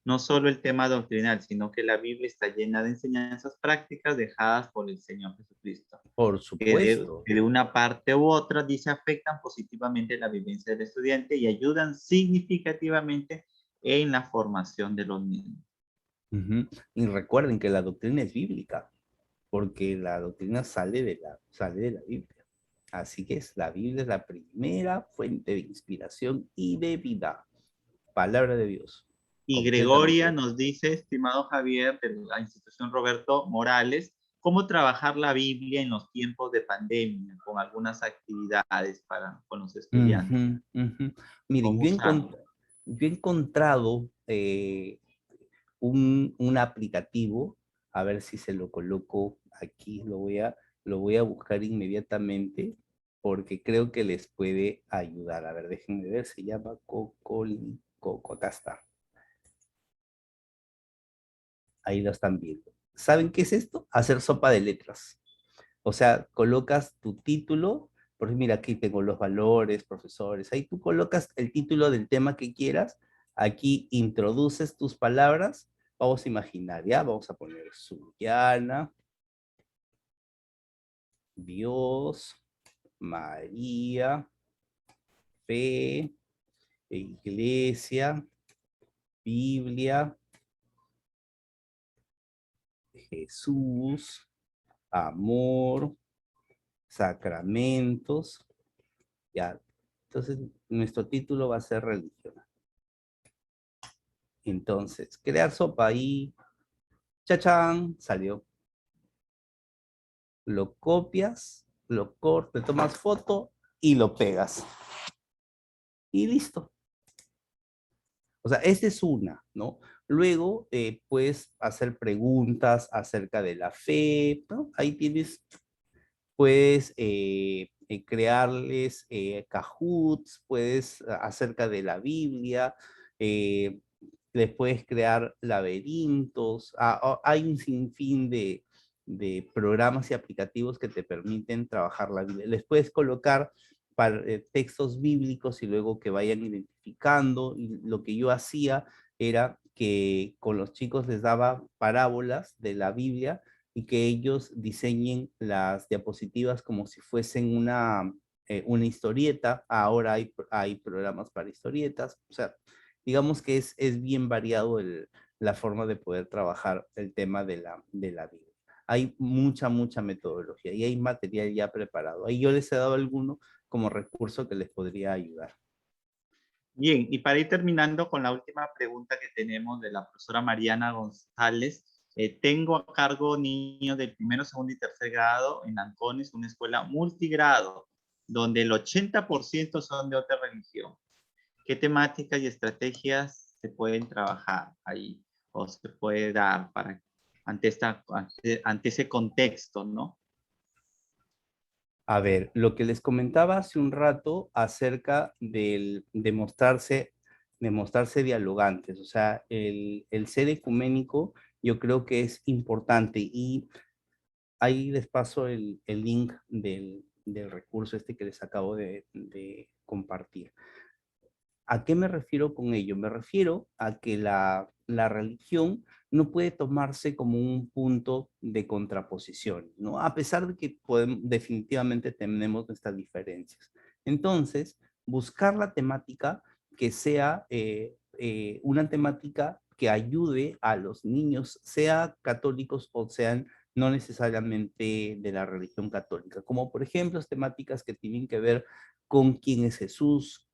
No solo el tema doctrinal, sino que la Biblia está llena de enseñanzas prácticas dejadas por el Señor Jesucristo, Por que supuesto. de una parte u otra, dice, afectan positivamente la vivencia del estudiante y ayudan significativamente en la formación de los niños. Ujú. Y recuerden que la doctrina es bíblica, porque la doctrina sale de la Biblia. Así que la Biblia es la primera fuente de inspiración y de vida. Palabra de Dios, Y Gregoria completamente. nos dice, estimado Javier, de la institución Roberto Morales, cómo trabajar la Biblia en los tiempos de pandemia, con algunas actividades con los estudiantes, Ujú, ujú. Miren, cómo usarla. yo he encontrado un aplicativo, a ver si se lo coloco aquí, lo voy a buscar inmediatamente, porque creo que les puede ayudar. A ver, déjenme ver, se llama Coco, acá está. Ahí lo están viendo. ¿Saben qué es esto? Hacer sopa de letras. O sea, colocas tu título, porque mira, aquí tengo los valores, profesores, ahí tú colocas el título del tema que quieras, aquí introduces tus palabras, vamos a imaginar, ya, vamos a poner Suyana, Dios, María, fe, iglesia, Biblia, Jesús, amor, sacramentos, ya. Entonces, nuestro título va a ser religión. Entonces, crear sopa ahí, chachán, salió. Lo copias, lo cortas, le tomas foto y lo pegas. Y listo. O sea, esa es una, ¿no? Luego puedes hacer preguntas acerca de la fe, ¿no? Ahí tienes, puedes crearles Kahoots, puedes acerca de la Biblia, eh, les puedes crear laberintos, hay un sinfín de programas y aplicativos que te permiten trabajar la Biblia. Les puedes colocar textos bíblicos y luego que vayan identificando. Y lo que yo hacía era que con los chicos les daba parábolas de la Biblia y que ellos diseñen las diapositivas como si fuesen una historieta. Ahora hay programas para historietas. O sea, digamos que es bien variado la forma de poder trabajar el tema de la Biblia. Hay mucha metodología y hay material ya preparado. Ahí yo les he dado alguno como recurso que les podría ayudar. Bien, y para ir terminando con la última pregunta que tenemos de la profesora Mariana González, tengo a cargo niños del primero, segundo y tercer grado en Ancones, una escuela multigrado, donde el 80% son de otra religión. ¿Qué temáticas y estrategias se pueden trabajar ahí o se puede dar para ante ese contexto, ¿no? A ver, lo que les comentaba hace un rato acerca de mostrarse dialogantes, o sea, el ser ecuménico yo creo que es importante y ahí les paso el link del recurso este que les acabo de compartir. ¿A qué me refiero con ello? Me refiero a que la religión no puede tomarse como un punto de contraposición, ¿no? A pesar de que definitivamente tenemos nuestras diferencias. Entonces, buscar la temática que sea una temática que ayude a los niños, sea católicos o sean no necesariamente de la religión católica, como por ejemplo temáticas que tienen que ver con quién es Jesús,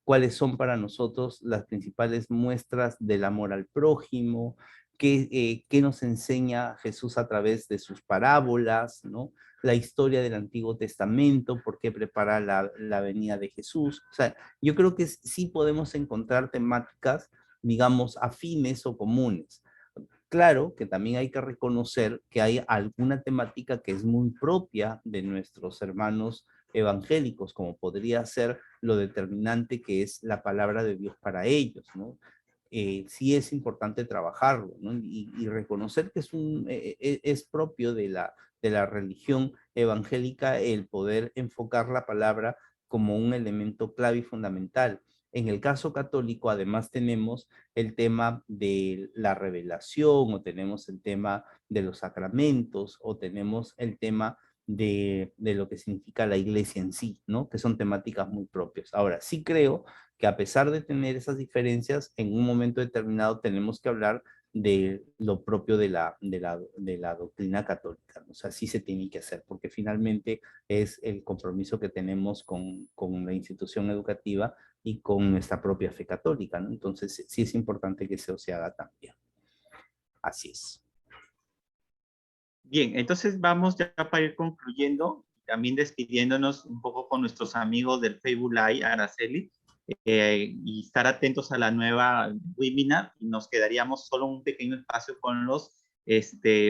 cuáles son para nosotros las principales muestras del amor al prójimo, qué nos enseña Jesús a través de sus parábolas, ¿no? La historia del Antiguo Testamento, por qué prepara la venida de Jesús. O sea, yo creo que sí podemos encontrar temáticas, digamos, afines o comunes. Claro que también hay que reconocer que hay alguna temática que es muy propia de nuestros hermanos evangélicos, como podría ser lo determinante que es la palabra de Dios para ellos, ¿no? Sí es importante trabajarlo, ¿no? Y reconocer que es propio de la religión evangélica el poder enfocar la palabra como un elemento clave y fundamental. En el caso católico, además, tenemos el tema de la revelación, o tenemos el tema de los sacramentos, o tenemos el tema de lo que significa la iglesia en sí, ¿no? Que son temáticas muy propias. Ahora, sí creo que a pesar de tener esas diferencias, en un momento determinado tenemos que hablar de lo propio de la doctrina católica, ¿no? O sea, sí se tiene que hacer, porque finalmente es el compromiso que tenemos con la institución educativa y con nuestra propia fe católica, ¿no? Entonces, sí es importante que eso se haga también. Así es. Bien, entonces vamos ya para ir concluyendo, también despidiéndonos un poco con nuestros amigos del Facebook Live, Araceli, y estar atentos a la nueva webinar. Y nos quedaríamos solo un pequeño espacio con los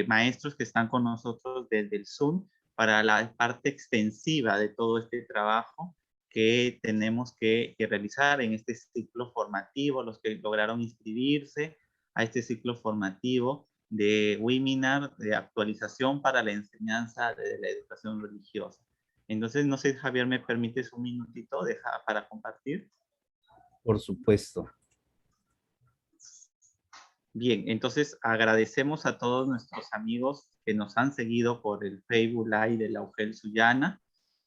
maestros que están con nosotros desde el Zoom para la parte extensiva de todo este trabajo que tenemos que realizar en este ciclo formativo, los que lograron inscribirse a este ciclo formativo de webinar de actualización para la enseñanza de la educación religiosa. Entonces, no sé, Javier, ¿me permites un minutito para compartir? Por supuesto. Bien, entonces agradecemos a todos nuestros amigos que nos han seguido por el Facebook Live de la UGEL Sullana,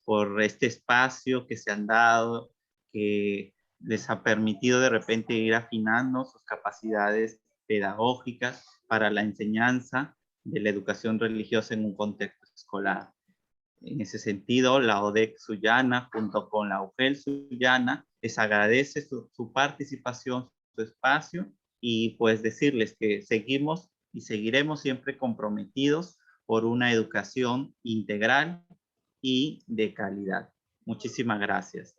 por este espacio que se han dado, que les ha permitido de repente ir afinando sus capacidades pedagógicas para la enseñanza de la educación religiosa en un contexto escolar. En ese sentido, la ODEC Sullana, junto con la UGEL Sullana, les agradece su participación, su espacio, y pues decirles que seguimos y seguiremos siempre comprometidos por una educación integral y de calidad. Muchísimas gracias.